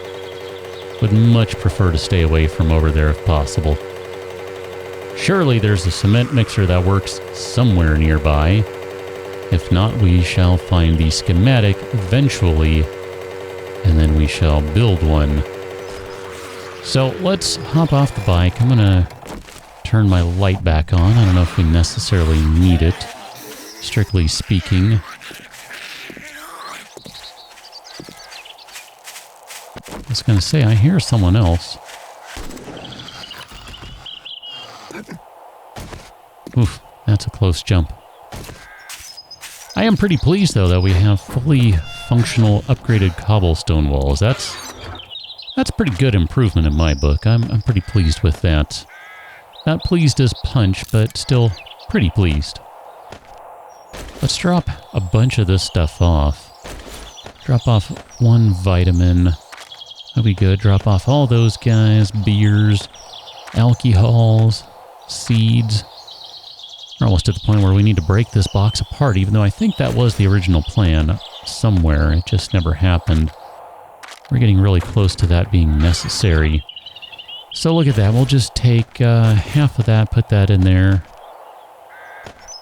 Speaker 1: Would much prefer to stay away from over there if possible. Surely there's a cement mixer that works somewhere nearby. If not, we shall find the schematic eventually, and then we shall build one. So let's hop off the bike. I'm gonna turn my light back on. I don't know if we necessarily need it, strictly speaking. I was gonna say, I hear someone else. Oof, that's a close jump. I am pretty pleased, though, that we have fully functional, upgraded cobblestone walls. That's pretty good improvement in my book. I'm pretty pleased with that. Not pleased as punch, but still pretty pleased. Let's drop a bunch of this stuff off. Drop off 1 vitamin. That'll be good. Drop off all those guys. Beers, alcohols, seeds. We're almost at the point where we need to break this box apart, even though I think that was the original plan somewhere. It just never happened. We're getting really close to that being necessary. So look at that. We'll just take half of that, put that in there.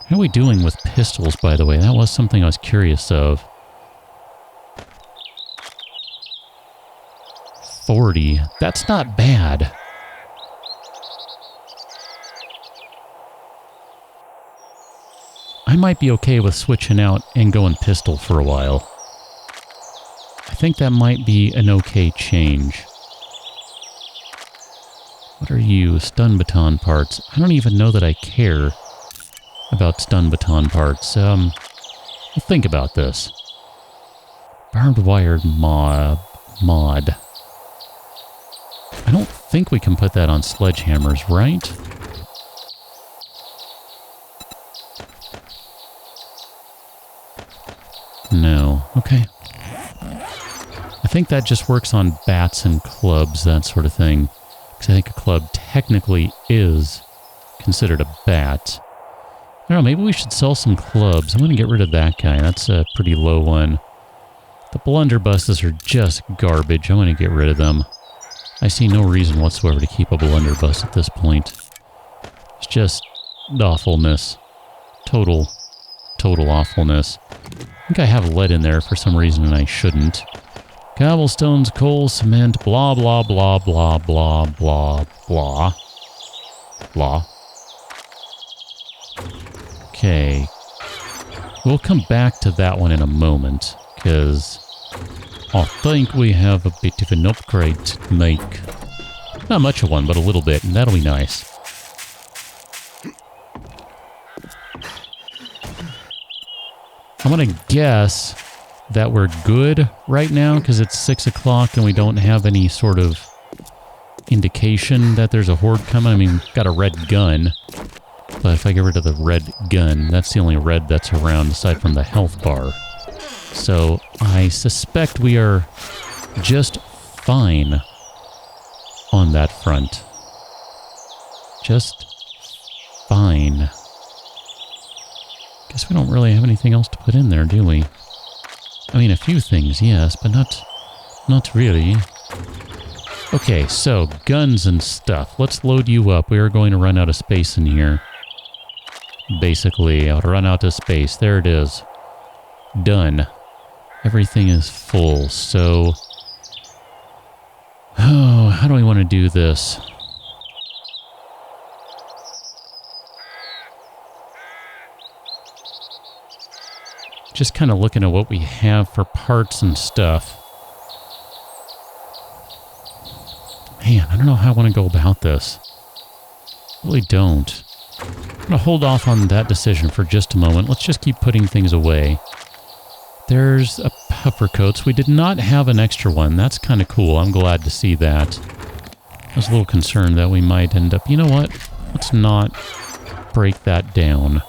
Speaker 1: How are we doing with pistols, by the way? That was something I was curious of. 40. That's not bad. I might be okay with switching out and going pistol for a while. I think that might be an okay change. What are you? Stun baton parts. I don't even know that I care about stun baton parts. We'll think about this. Barbed wire mod. think we can put that on sledgehammers, right? No. Okay. I think that just works on bats and clubs, that sort of thing. Because I think a club technically is considered a bat. I don't know, maybe we should sell some clubs. I'm going to get rid of that guy. That's a pretty low one. The blunderbusses are just garbage. I'm going to get rid of them. I see no reason whatsoever to keep a blunderbuss at this point. It's just awfulness. Total awfulness. I think I have lead in there for some reason and I shouldn't. Cobblestones, coal, cement, blah, blah, blah, blah, blah, blah, blah. Blah. Okay. We'll come back to that one in a moment, because I think we have a bit of an upgrade to make. Not much of one, but a little bit, and that'll be nice. I'm going to guess that we're good right now, because it's 6 o'clock and we don't have any sort of indication that there's a horde coming. I mean, we've got a red gun, but if I get rid of the red gun, that's the only red that's around aside from the health bar. So I suspect we are just fine on that front. Just fine. Guess we don't really have anything else to put in there, do we? I mean, a few things, yes, but not really. Okay, so guns and stuff. Let's load you up. We are going to run out of space in here. Basically, I'll run out of space. There it is. Done. Everything is full, so... Oh, how do we want to do this? Just kind of looking at what we have for parts and stuff. Man, I don't know how I want to go about this. I really don't. I'm going to hold off on that decision for just a moment. Let's just keep putting things away. There's a puffer coats. We did not have an extra one. That's kind of cool. I'm glad to see that. I was a little concerned that we might end up... You know what? Let's not break that down.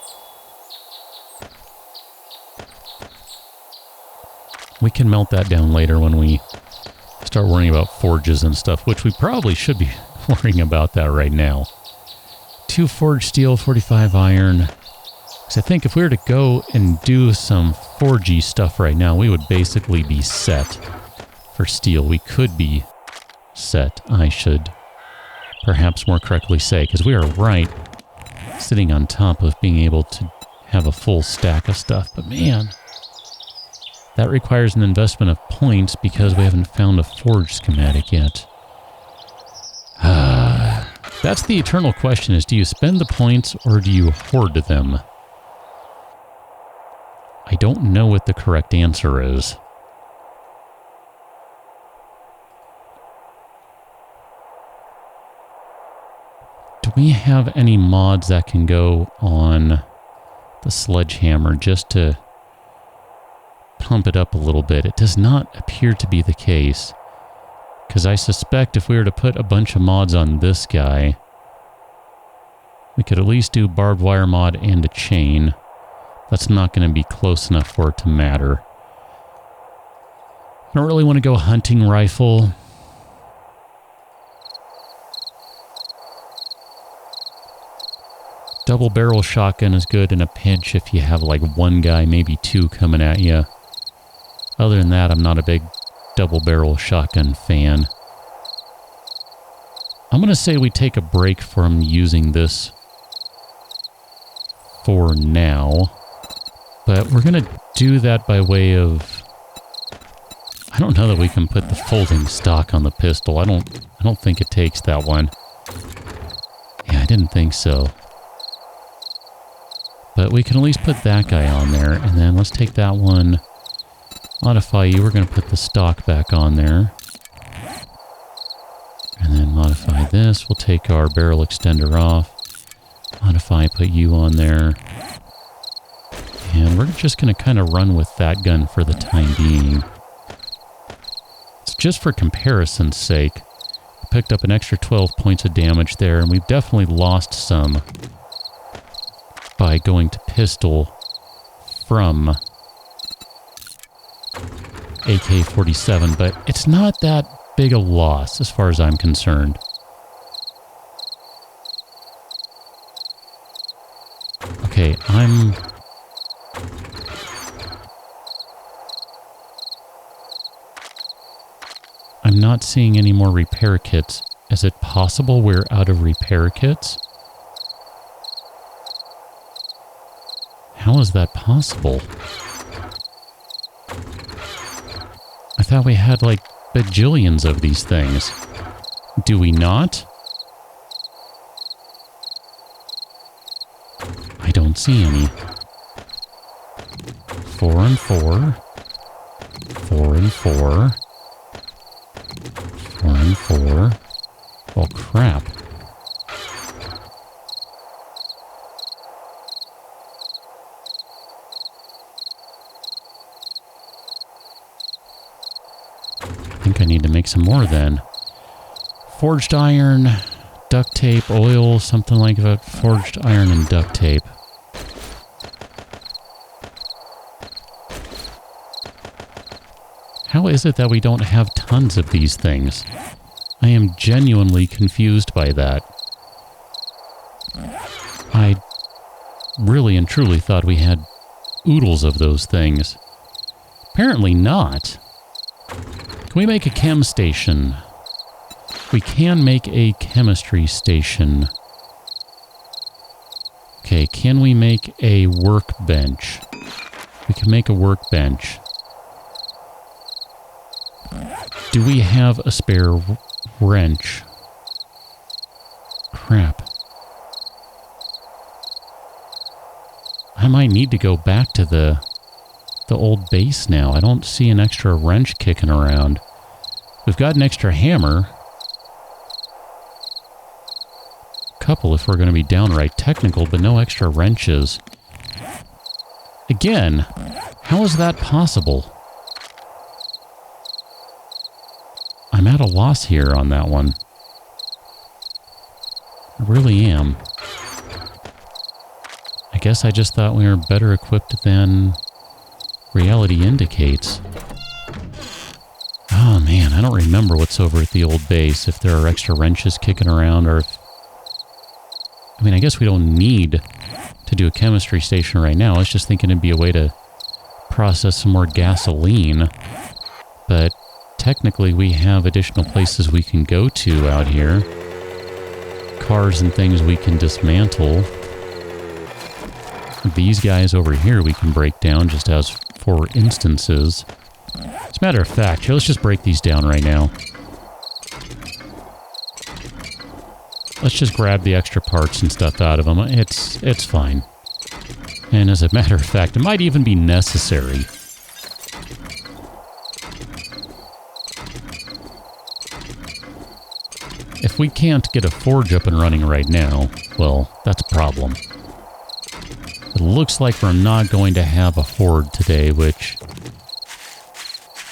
Speaker 1: We can melt that down later when we start worrying about forges and stuff, which we probably should be worrying about that right now. 2 forged steel, 45 iron. Because I think if we were to go and do some forgy stuff right now, we would basically be set for steel. We could be set, I should perhaps more correctly say, because we are right sitting on top of being able to have a full stack of stuff. But man... that requires an investment of points because we haven't found a forge schematic yet. That's the eternal question, is do you spend the points or do you hoard them? I don't know what the correct answer is. Do we have any mods that can go on the sledgehammer just to pump it up a little bit? It does not appear to be the case. Because I suspect if we were to put a bunch of mods on this guy, we could at least do barbed wire mod and a chain. That's not going to be close enough for it to matter. I don't really want to go hunting rifle. Double barrel shotgun is good in a pinch if you have like one guy, maybe two coming at you. Other than that, I'm not a big double barrel shotgun fan. I'm going to say we take a break from using this for now. But we're going to do that by way of... I don't know that we can put the folding stock on the pistol. I don't think it takes that one. Yeah, I didn't think so. But we can at least put that guy on there. And then let's take that one... modify you. We're going to put the stock back on there. And then modify this. We'll take our barrel extender off. Modify, put you on there. And we're just going to kind of run with that gun for the time being. It's just for comparison's sake. picked up an extra 12 points of damage there, and we've definitely lost some by going to pistol from AK-47, but it's not that big a loss as far as I'm concerned. Okay, I'm not seeing any more repair kits. Is it possible we're out of repair kits? How is that possible? I thought we had like bajillions of these things. Do we not? I don't see any. 4 and 4. 4 and 4. 4 and 4. Oh, crap. I think I need to make some more then. Forged iron, duct tape, oil, something like that. Forged iron and duct tape. How is it that we don't have tons of these things? I am genuinely confused by that. I really and truly thought we had oodles of those things. Apparently not. Can we make a chem station? We can make a chemistry station. Okay, can we make a workbench? We can make a workbench. Do we have a spare wrench? Crap. I might need to go back to the old base now. I don't see an extra wrench kicking around. We've got an extra hammer. Couple if we're going to be downright technical, but no extra wrenches. Again, how is that possible? I'm at a loss here on that one. I really am. I guess I just thought we were better equipped than reality indicates. Oh man, I don't remember what's over at the old base, if there are extra wrenches kicking around or if... I mean, I guess we don't need to do a chemistry station right now. I was just thinking it'd be a way to process some more gasoline. But technically we have additional places we can go to out here. Cars and things we can dismantle. These guys over here we can break down just as for instances. As a matter of fact, here, let's just break these down right now. Let's just grab the extra parts and stuff out of them. It's fine. And as a matter of fact, it might even be necessary. If we can't get a forge up and running right now, well, that's a problem. It looks like we're not going to have a horde today, which,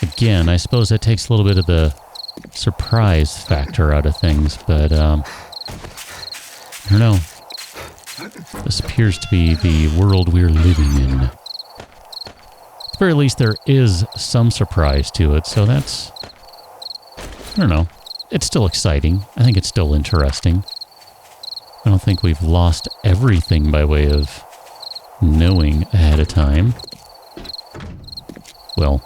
Speaker 1: again, I suppose that takes a little bit of the surprise factor out of things, but, I don't know. This appears to be the world we're living in. At the very least, there is some surprise to it, so that's... I don't know. It's still exciting. I think it's still interesting. I don't think we've lost everything by way of knowing ahead of time. Well,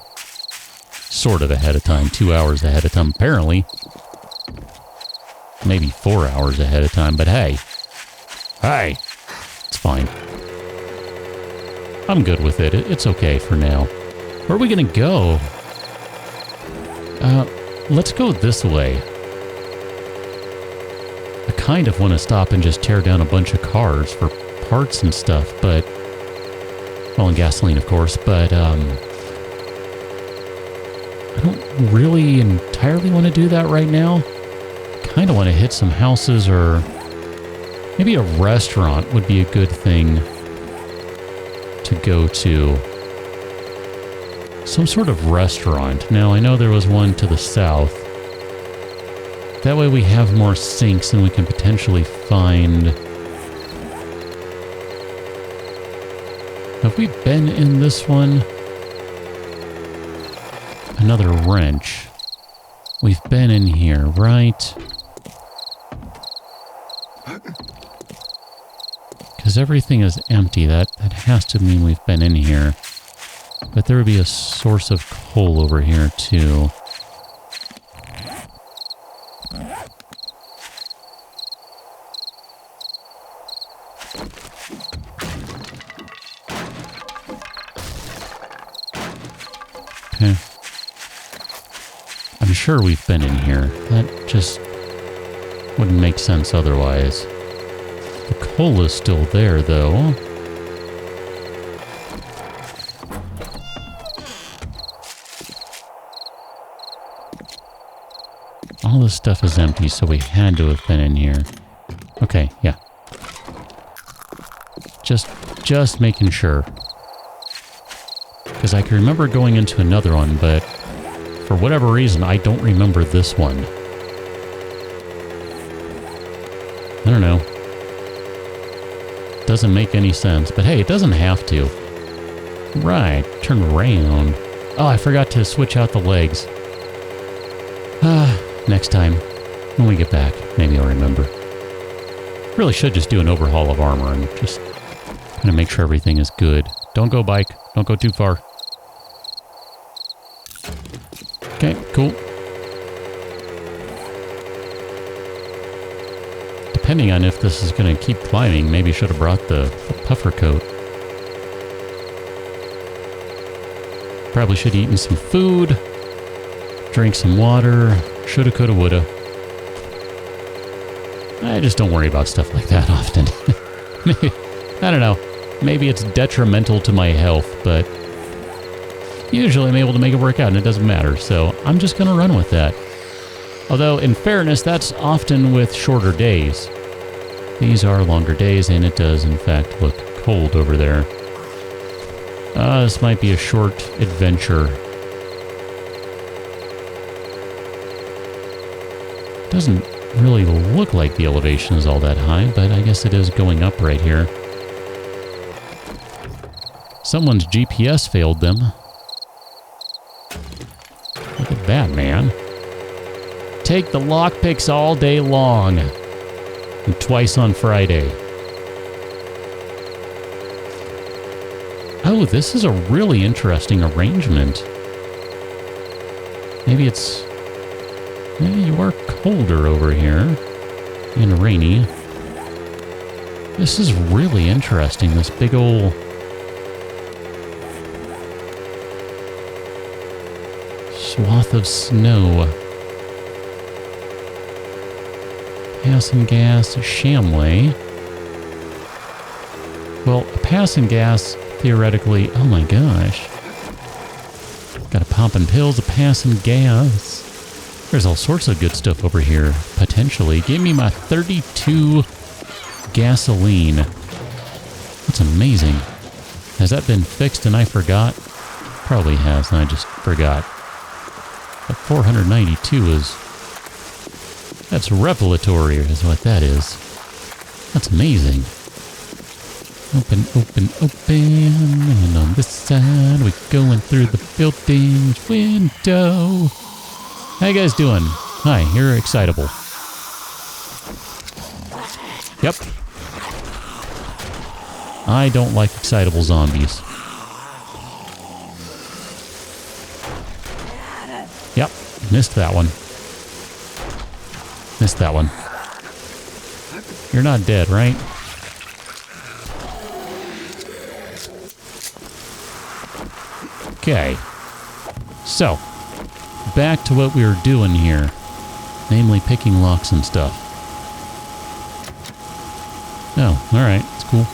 Speaker 1: sort of ahead of time. 2 hours ahead of time, apparently. Maybe 4 hours ahead of time, but hey. Hey! It's fine. I'm good with it. It's okay for now. Where are we gonna go? Let's go this way. I kind of want to stop and just tear down a bunch of cars for parts and stuff, but... Well, and gasoline, of course, but, I don't really entirely want to do that right now. Kind of want to hit some houses, or maybe a restaurant would be a good thing to go to. Some sort of restaurant. Now, I know there was one to the south. That way we have more sinks and we can potentially find... Have we been in this one? Another wrench. We've been in here, right? Because everything is empty. That has to mean we've been in here. But there would be a source of coal over here, too. Okay. I'm sure we've been in here. That just wouldn't make sense otherwise. The coal is still there, though. All this stuff is empty, so we had to have been in here. Okay, yeah. Just making sure. Because I can remember going into another one, but for whatever reason, I don't remember this one. I don't know. Doesn't make any sense, but hey, it doesn't have to. Right, turn around. Oh, I forgot to switch out the legs. Next time, when we get back, maybe I'll remember. Really should just do an overhaul of armor and just kind of make sure everything is good. Don't go bike. Don't go too far. Okay, cool. Depending on if this is going to keep climbing, maybe should have brought the puffer coat. Probably should have eaten some food. Drink some water. Shoulda, coulda, woulda. I just don't worry about stuff like that often. I don't know. Maybe it's detrimental to my health, but usually I'm able to make it work out and it doesn't matter, so I'm just going to run with that. Although, in fairness, that's often with shorter days. These are longer days, and it does, in fact, look cold over there. This might be a short adventure. Doesn't really look like the elevation is all that high, but I guess it is going up right here. Someone's GPS failed them. Look at that, man. Take the lockpicks all day long. And twice on Friday. Oh, this is a really interesting arrangement. Maybe you are colder over here. And rainy. This is really interesting, this big ol' swath of snow. Passing gas, Shamway. Well, a passing gas, theoretically... Oh my gosh. Got a poppin' pills, a passing gas. There's all sorts of good stuff over here, potentially. Give me my 32 gasoline. That's amazing. Has that been fixed and I forgot? Probably has, and I just forgot. But 492 is... That's revelatory, is what that is. That's amazing. Open, open, open. And on this side, we're going through the building's window. How you guys doing? Hi, you're excitable. Yep. I don't like excitable zombies. Yep, missed that one. Missed that one. You're not dead, right? Okay. So, back to what we were doing here. Namely, picking locks and stuff. Oh, alright. It's cool.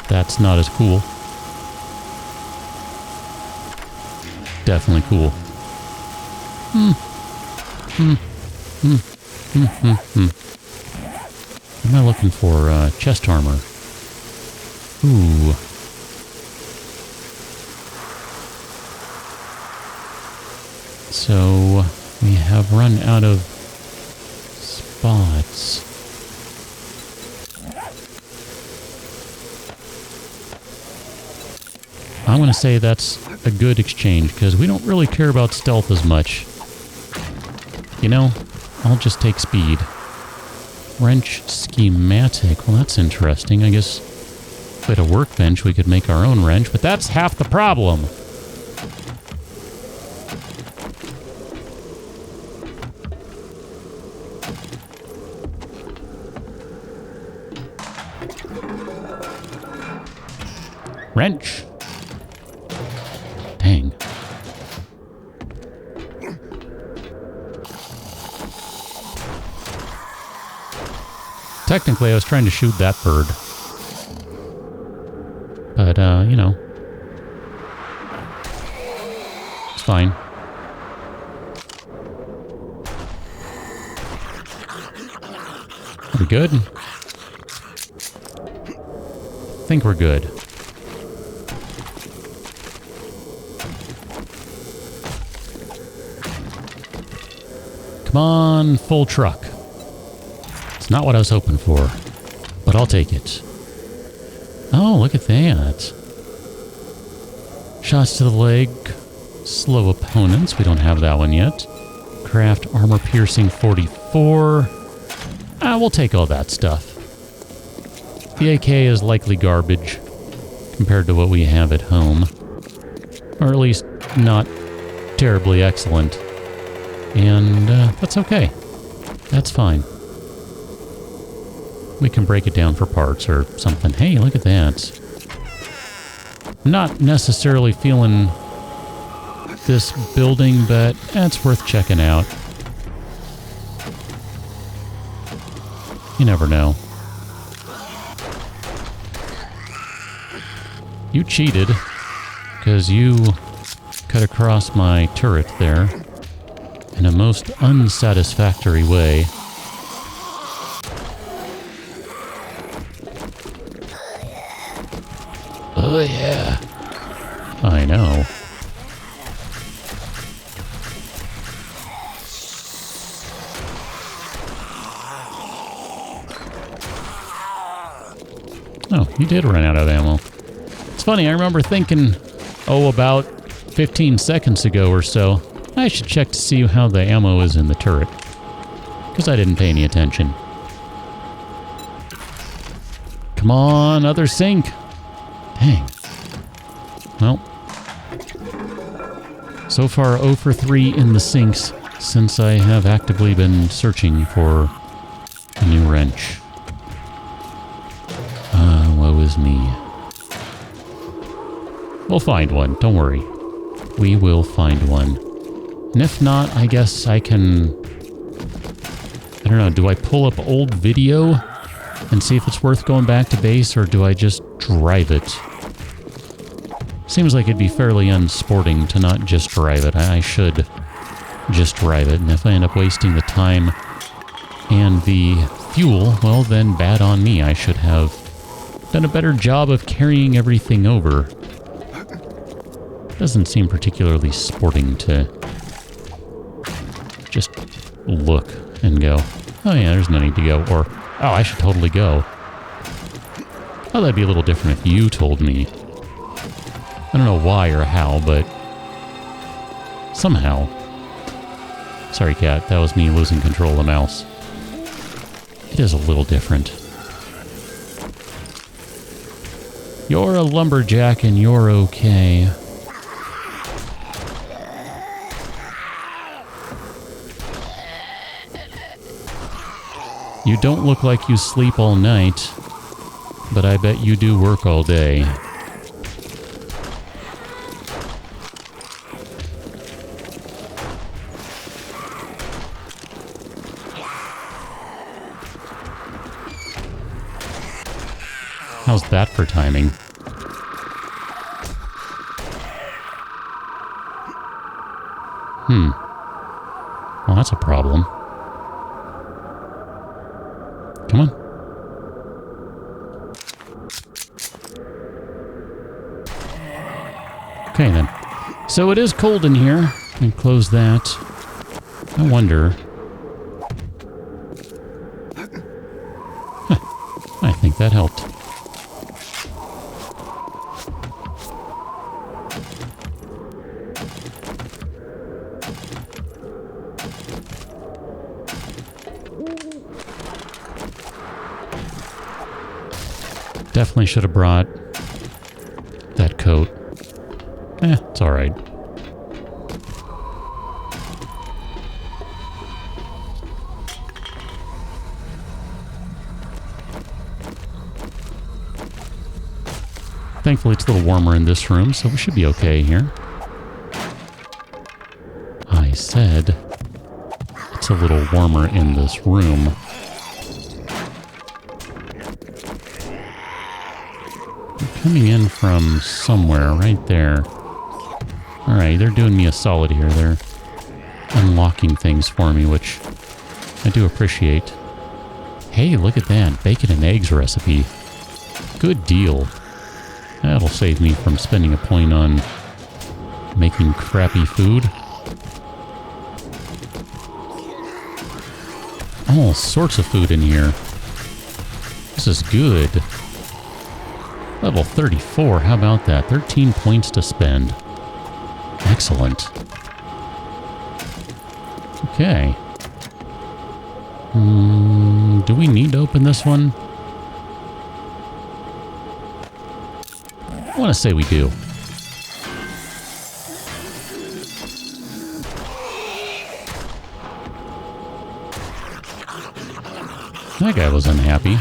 Speaker 1: That's not as cool. Definitely cool. Am I looking for chest armor? Ooh. So we have run out of spots. I'm going to say that's a good exchange because we don't really care about stealth as much. You know, I'll just take speed. Wrench schematic. Well, that's interesting. I guess if we had a workbench, we could make our own wrench, but that's half the problem. Wrench. Dang. Technically, I was trying to shoot that bird. But, you know. It's fine. Are we good? I think we're good. Come on, full truck. It's not what I was hoping for, but I'll take it. Oh, look at that. Shots to the leg. Slow opponents. We don't have that one yet. Craft armor piercing 44. We'll take all that stuff. The AK is likely garbage compared to what we have at home. Or at least not terribly excellent. And that's okay. That's fine. We can break it down for parts or something. Hey, look at that. I'm not necessarily feeling this building, but it's worth checking out. You never know. You cheated, because you cut across my turret there in a most unsatisfactory way. Oh yeah. I know. Oh, you did run out of ammo. It's funny, I remember thinking, about 15 seconds ago or so, I should check to see how the ammo is in the turret. Because I didn't pay any attention. Come on, other sink. Dang. Well. So far, 0 for 3 in the sinks since I have actively been searching for a new wrench. Woe is me. We'll find one, don't worry. We will find one. And if not, I guess I can... I don't know, do I pull up old video and see if it's worth going back to base, or do I just drive it? Seems like it'd be fairly unsporting to not just drive it. I should just drive it, and if I end up wasting the time and the fuel, well then bad on me. I should have done a better job of carrying everything over. Doesn't seem particularly sporting to just look and go, oh yeah, there's no need to go, or, oh, I should totally go. Oh, that'd be a little different if you told me. I don't know why or how, but somehow. Sorry, cat, that was me losing control of the mouse. It is a little different. You're a lumberjack and you're okay. You don't look like you sleep all night, but I bet you do work all day. How's that for timing? Well, that's a problem. Come on. Okay, then. So it is cold in here. And close that. I wonder... Huh, I think that helped. Definitely should have brought that coat. It's alright. Thankfully, it's a little warmer in this room, so we should be okay here. I said it's a little warmer in this room. They're coming in from somewhere, right there. Alright, they're doing me a solid here. They're unlocking things for me, which I do appreciate. Hey, look at that. Bacon and eggs recipe. Good deal. That'll save me from spending a point on making crappy food. All sorts of food in here. This is good. Level 34, how about that? 13 points to spend. Excellent. Okay. Do we need to open this one? I want to say we do. That guy was unhappy.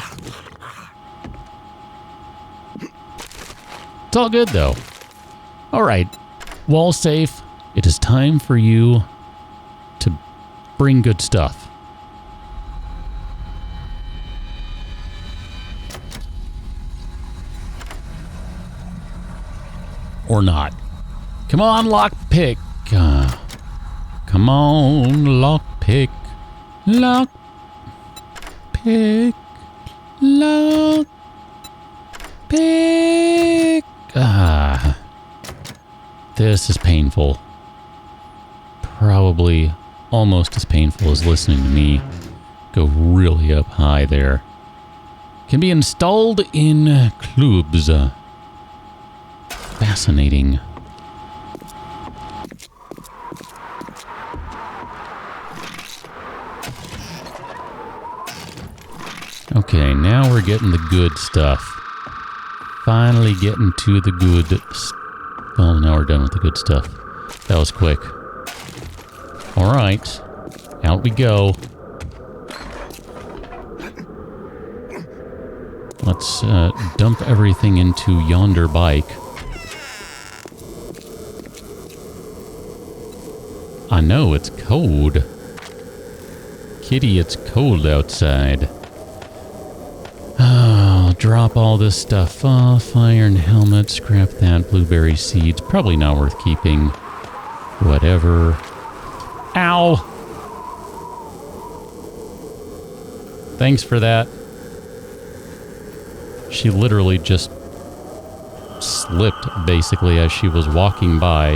Speaker 1: It's all good, though. All right. Wall safe. It is time for you to bring good stuff. Or not. Come on, lockpick. Come on, lockpick. Lockpick. Lockpick. This is painful. Probably almost as painful as listening to me go really up high there. Can be installed in clubs. Fascinating. Okay, now we're getting the good stuff. Finally getting to the good stuff. Well, now we're done with the good stuff. That was quick. Alright. Out we go. Let's dump everything into yonder bike. I know, it's cold. Kitty, it's cold outside. I'll drop all this stuff off. Iron helmet, scrap that. Blueberry seeds, probably not worth keeping. Whatever. Ow! Thanks for that. She literally just slipped, basically, as she was walking by.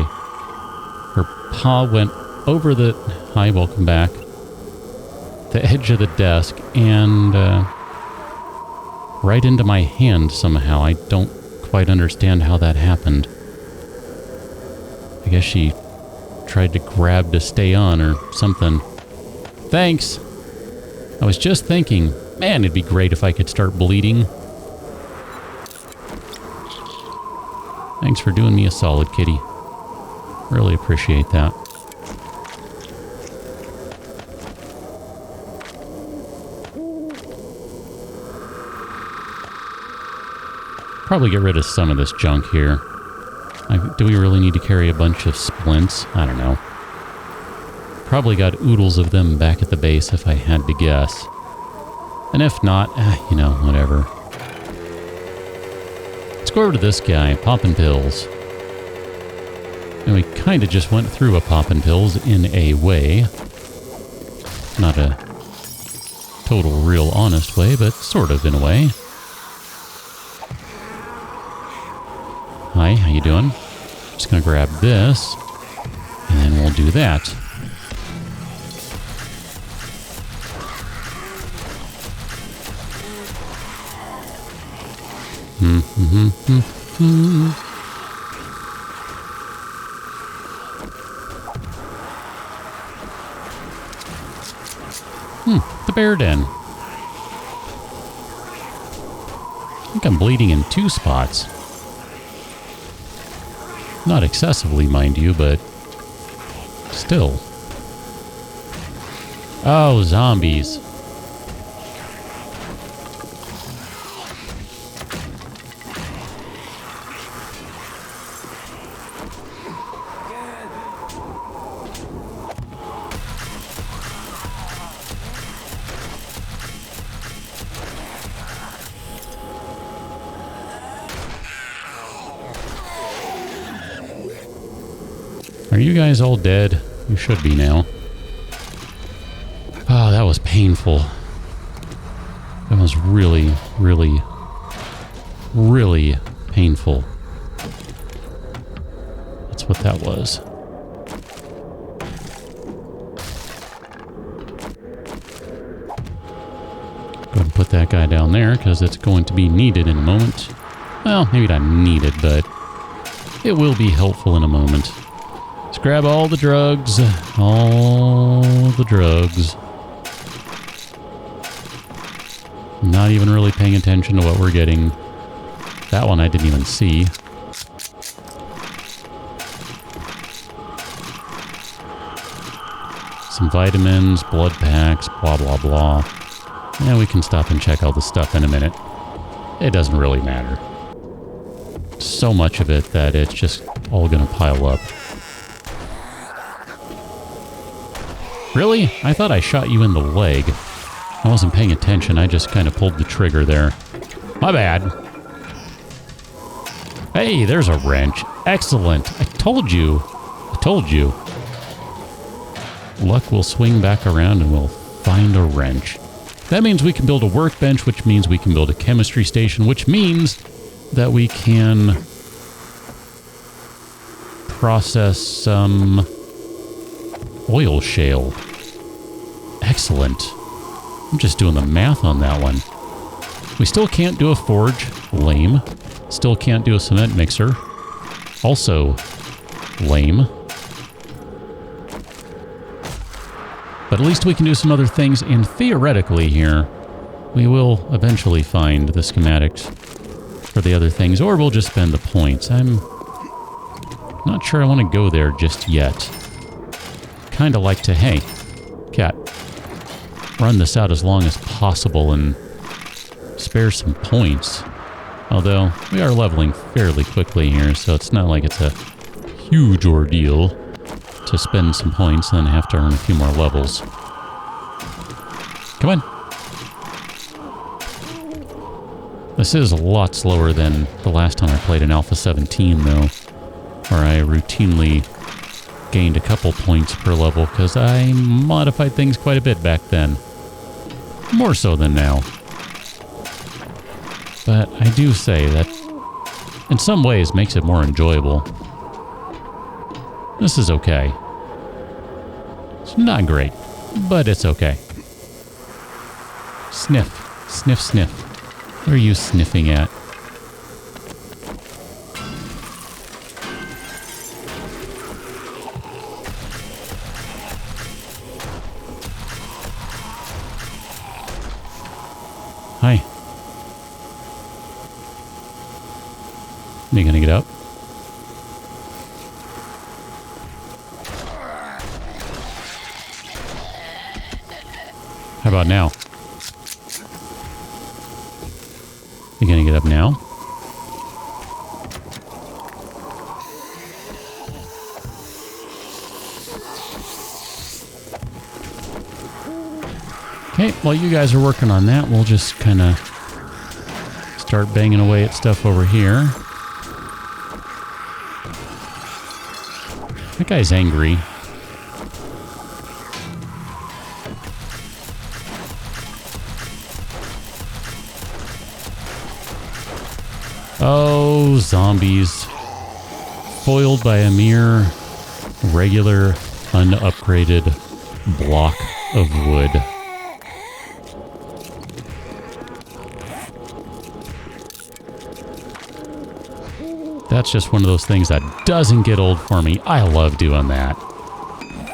Speaker 1: Her paw went over the... Hi, welcome back. The edge of the desk, and right into my hand somehow. I don't quite understand how that happened. I guess she tried to grab to stay on or something. Thanks! I was just thinking, man, it'd be great if I could start bleeding. Thanks for doing me a solid, kitty. Really appreciate that. Probably get rid of some of this junk here. Do we really need to carry a bunch of splints? I don't know. Probably got oodles of them back at the base if I had to guess. And if not, you know, whatever. Let's go over to this guy, poppin' pills. And we kind of just went through a poppin' pills in a way. Not a total, real, honest way, but sort of in a way. Hi, how you doing? Just gonna grab this, and then we'll do that. The bear den. I think I'm bleeding in 2 spots. Not excessively, mind you, but still. Oh, zombies. Are you guys all dead? You should be now. Oh, that was painful. That was really, really, really painful. That's what that was. Go ahead and put that guy down there because it's going to be needed in a moment. Well, maybe not needed, but it will be helpful in a moment. Let's grab all the drugs. All the drugs. Not even really paying attention to what we're getting. That one I didn't even see. Some vitamins, blood packs, blah, blah, blah. And we can stop and check all the stuff in a minute. It doesn't really matter. So much of it that it's just all gonna pile up. Really? I thought I shot you in the leg. I wasn't paying attention. I just kind of pulled the trigger there. My bad. Hey, there's a wrench. Excellent. I told you. I told you. Luck will swing back around and we'll find a wrench. That means we can build a workbench, which means we can build a chemistry station, which means that we can process some oil shale. Excellent. I'm just doing the math on that one. We still can't do a forge. Lame. Still can't do a cement mixer. Also lame. But at least we can do some other things, and theoretically here, we will eventually find the schematics for the other things, or we'll just spend the points. I'm not sure I want to go there just yet. Kind of like to, hey, cat, run this out as long as possible and spare some points. Although, we are leveling fairly quickly here, so it's not like it's a huge ordeal to spend some points and then have to earn a few more levels. Come on. This is a lot slower than the last time I played in Alpha 17, though, where I routinely gained a couple points per level because I modified things quite a bit back then. More so than now. But I do say that in some ways makes it more enjoyable. This is okay. It's not great, but it's okay. Sniff. Sniff, sniff. What are you sniffing at? Hi. Are you gonna get up? How about now? You gonna get up now? Okay, while you guys are working on that, we'll just kind of start banging away at stuff over here. That guy's angry. Oh, zombies. foiled by a mere regular, unupgraded block of wood. That's just one of those things that doesn't get old for me. I love doing that.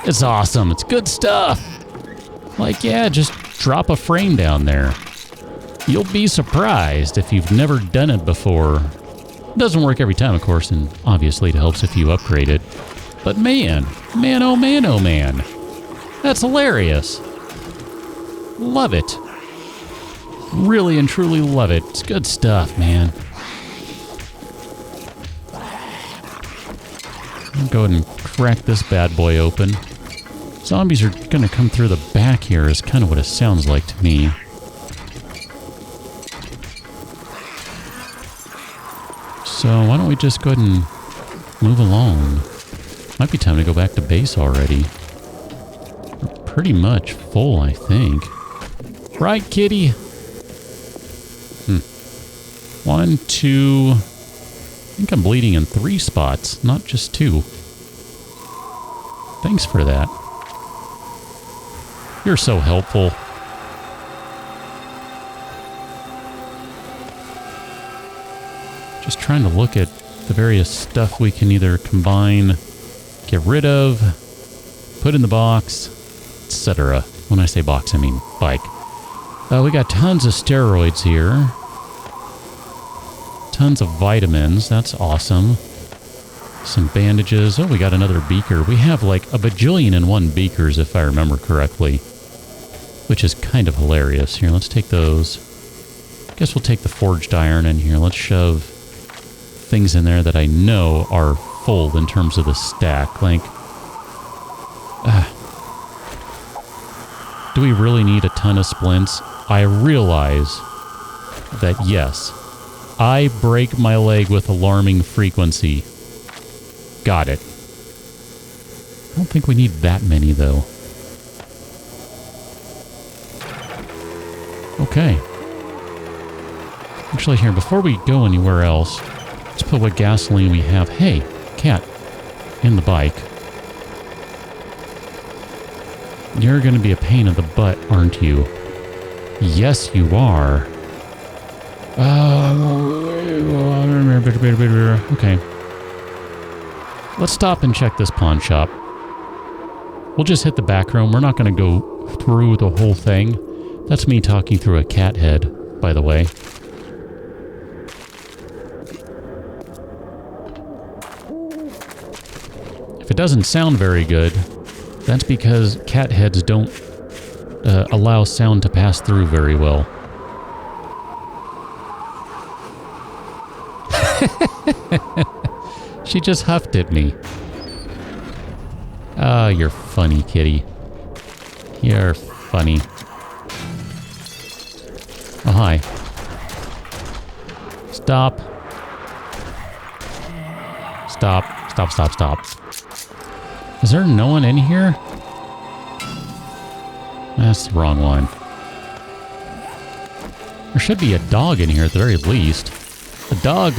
Speaker 1: It's awesome. It's good stuff. Like, yeah, just drop a frame down there. You'll be surprised if you've never done it before. It doesn't work every time, of course, and obviously it helps if you upgrade it. But man, oh man, that's hilarious. Love it. Really and truly love it. It's good stuff, man. I'll go ahead and crack this bad boy open. Zombies are going to come through the back here is kind of what it sounds like to me. So why don't we just go ahead and move along? Might be time to go back to base already. We're pretty much full, I think. Right, kitty? 1, 2... I think I'm bleeding in 3 spots, not just 2. Thanks for that. You're so helpful. Just trying to look at the various stuff we can either combine, get rid of, put in the box, etc. When I say box, I mean bike. We got tons of steroids here. Tons of vitamins. That's awesome. Some bandages. Oh, we got another beaker. We have like a bajillion and 1 beakers, if I remember correctly. Which is kind of hilarious. Here, let's take those. Guess we'll take the forged iron in here. Let's shove things in there that I know are full in terms of the stack. Like, do we really need a ton of splints? I realize that yes, I break my leg with alarming frequency. Got it. I don't think we need that many, though. Okay. Actually, here, before we go anywhere else, let's put what gasoline we have. Hey, cat, in the bike. You're going to be a pain in the butt, aren't you? Yes, you are. Okay. Let's stop and check this pawn shop. We'll just hit the back room. We're not going to go through the whole thing. That's me talking through a cat head, by the way. If it doesn't sound very good, that's because cat heads don't allow sound to pass through very well. She just huffed at me. Oh, you're funny, kitty. You're funny. Oh, hi. Stop. Stop. Stop, stop, stop. Is there no one in here? That's the wrong one. There should be a dog in here at the very least. The dog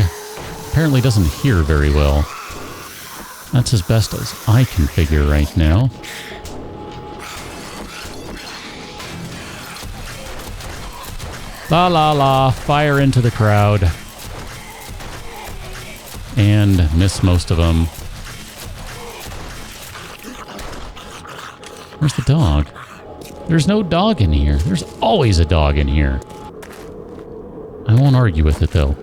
Speaker 1: apparently doesn't hear very well. That's as best as I can figure right now. La la la, fire into the crowd. And miss most of them. Where's the dog? There's no dog in here. There's always a dog in here. I won't argue with it, though.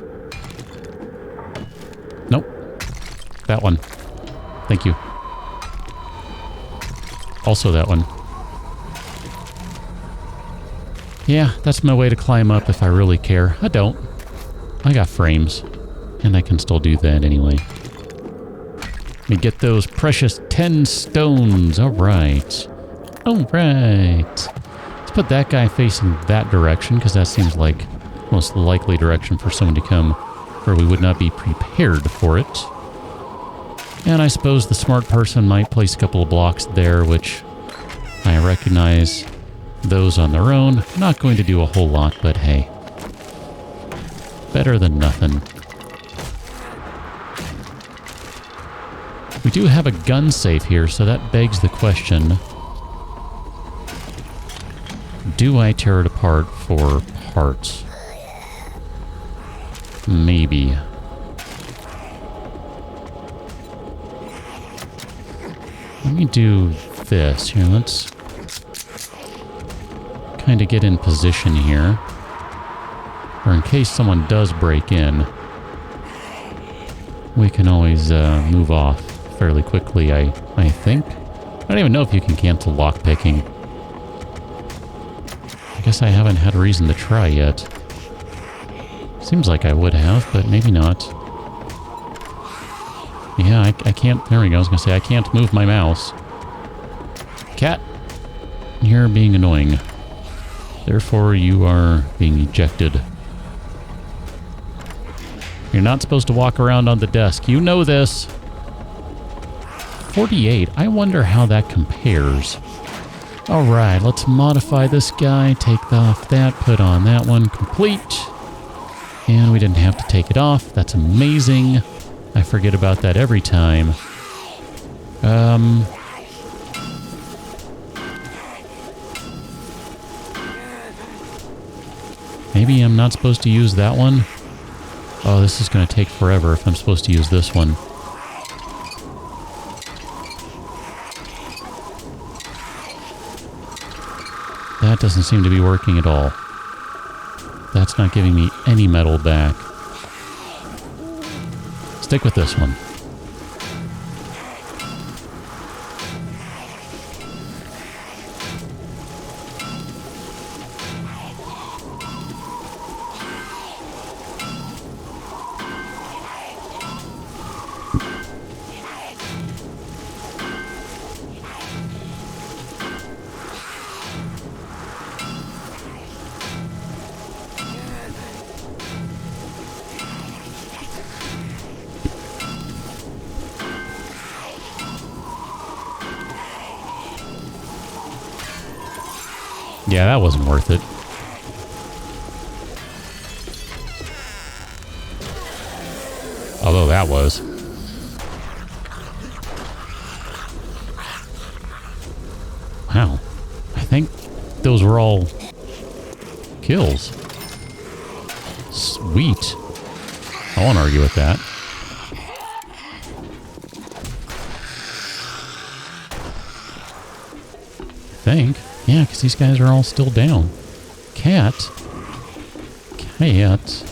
Speaker 1: Nope. That one. Thank you. Also that one. Yeah, that's my way to climb up if I really care. I don't. I got frames. And I can still do that anyway. Let me get those precious 10 stones. Alright. Alright. Let's put that guy facing that direction, because that seems like the most likely direction for someone to come where we would not be prepared for it. And I suppose the smart person might place a couple of blocks there, which I recognize those on their own. Not going to do a whole lot, but hey. Better than nothing. We do have a gun safe here, so that begs the question. Do I tear it apart for parts? Maybe. Let me do this. Here, let's kind of get in position here. Or in case someone does break in, we can always move off fairly quickly, I think. I don't even know if you can cancel lockpicking. I guess I haven't had a reason to try yet. Seems like I would have, but maybe not. Yeah, I can't... There we go. I was going to say, I can't move my mouse. Cat, you're being annoying. Therefore, you are being ejected. You're not supposed to walk around on the desk. You know this. 48. I wonder how that compares. Alright, let's modify this guy. Take off that. Put on that one. Complete. And we didn't have to take it off. That's amazing. I forget about that every time. Maybe I'm not supposed to use that one? Oh, this is going to take forever if I'm supposed to use this one. That doesn't seem to be working at all. That's not giving me any metal back. Stick with this one. Yeah, that wasn't worth it. Although that was. Wow. I think those were all kills. Sweet. I won't argue with that. I think. Yeah, because these guys are all still down. Cat. Cat.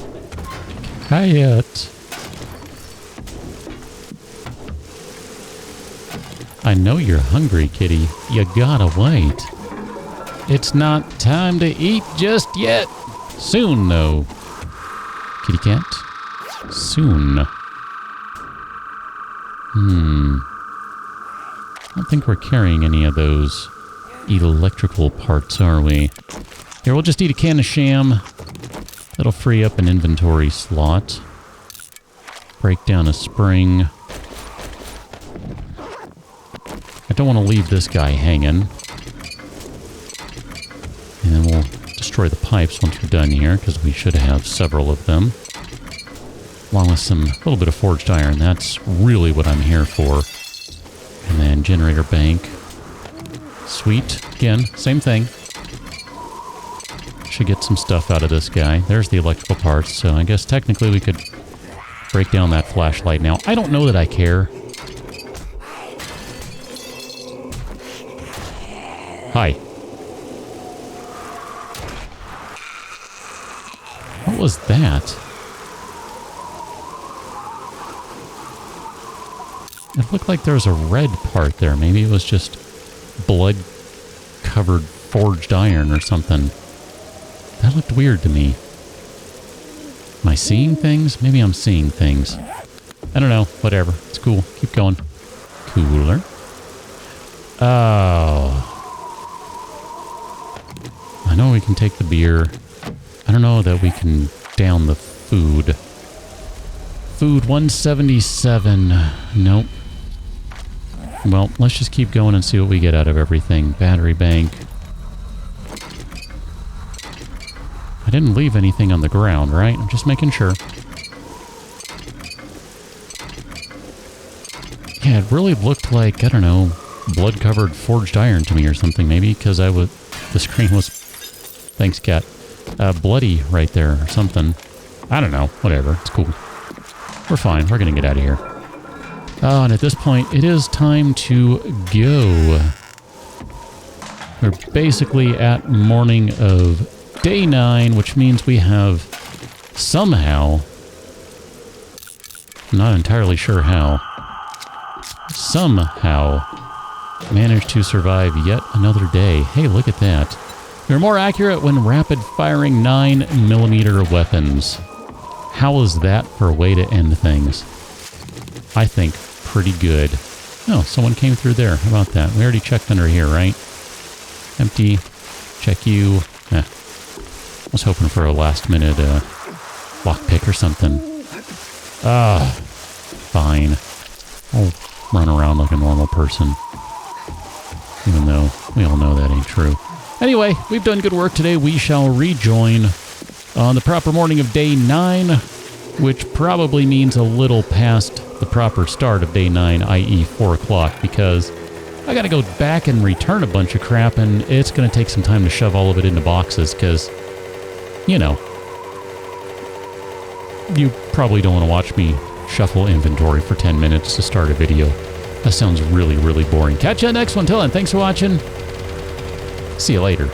Speaker 1: Cat. I know you're hungry, kitty. You gotta wait. It's not time to eat just yet. Soon, though. Kitty cat. Soon. I don't think we're carrying any of those electrical parts, are we? Here, we'll just eat a can of sham. That'll free up an inventory slot. Break down a spring. I don't want to leave this guy hanging. And then we'll destroy the pipes once we're done here, because we should have several of them. Along with a little bit of forged iron. That's really what I'm here for. And then generator bank. Sweet. Again, same thing. Should get some stuff out of this guy. There's the electrical parts, so I guess technically we could break down that flashlight now. I don't know that I care. Hi. What was that? It looked like there was a red part there. Maybe it was just blood-covered forged iron or something. That looked weird to me. Am I seeing things? Maybe I'm seeing things. I don't know. Whatever. It's cool. Keep going. Cooler. Oh. I know we can take the beer. I don't know that we can down the food. Food 177. Nope. Well, let's just keep going and see what we get out of everything. Battery bank. I didn't leave anything on the ground, right? I'm just making sure. Yeah, it really looked like, I don't know, blood-covered forged iron to me or something, maybe, because the screen was, thanks, cat, bloody right there or something. I don't know, whatever, it's cool. We're fine, we're gonna get out of here. Oh, and at this point, it is time to go. We're basically at morning of day 9, which means we have somehow, I'm not entirely sure how, somehow managed to survive yet another day. Hey, look at that. They're more accurate when rapid-firing 9mm weapons. How is that for a way to end things? I think pretty good. Oh, someone came through there. How about that? We already checked under here, right? Empty. Check you. I was hoping for a last-minute lockpick or something. Fine. I'll run around like a normal person. Even though we all know that ain't true. Anyway, we've done good work today. We shall rejoin on the proper morning of day 9, which probably means a little past the proper start of day 9, i.e. 4 o'clock, because I gotta go back and return a bunch of crap, and it's gonna take some time to shove all of it into boxes, because, you know, you probably don't want to watch me shuffle inventory for 10 minutes to start a video. That sounds really, really boring. Catch you on the next one. Till then, thanks for watching. See you later.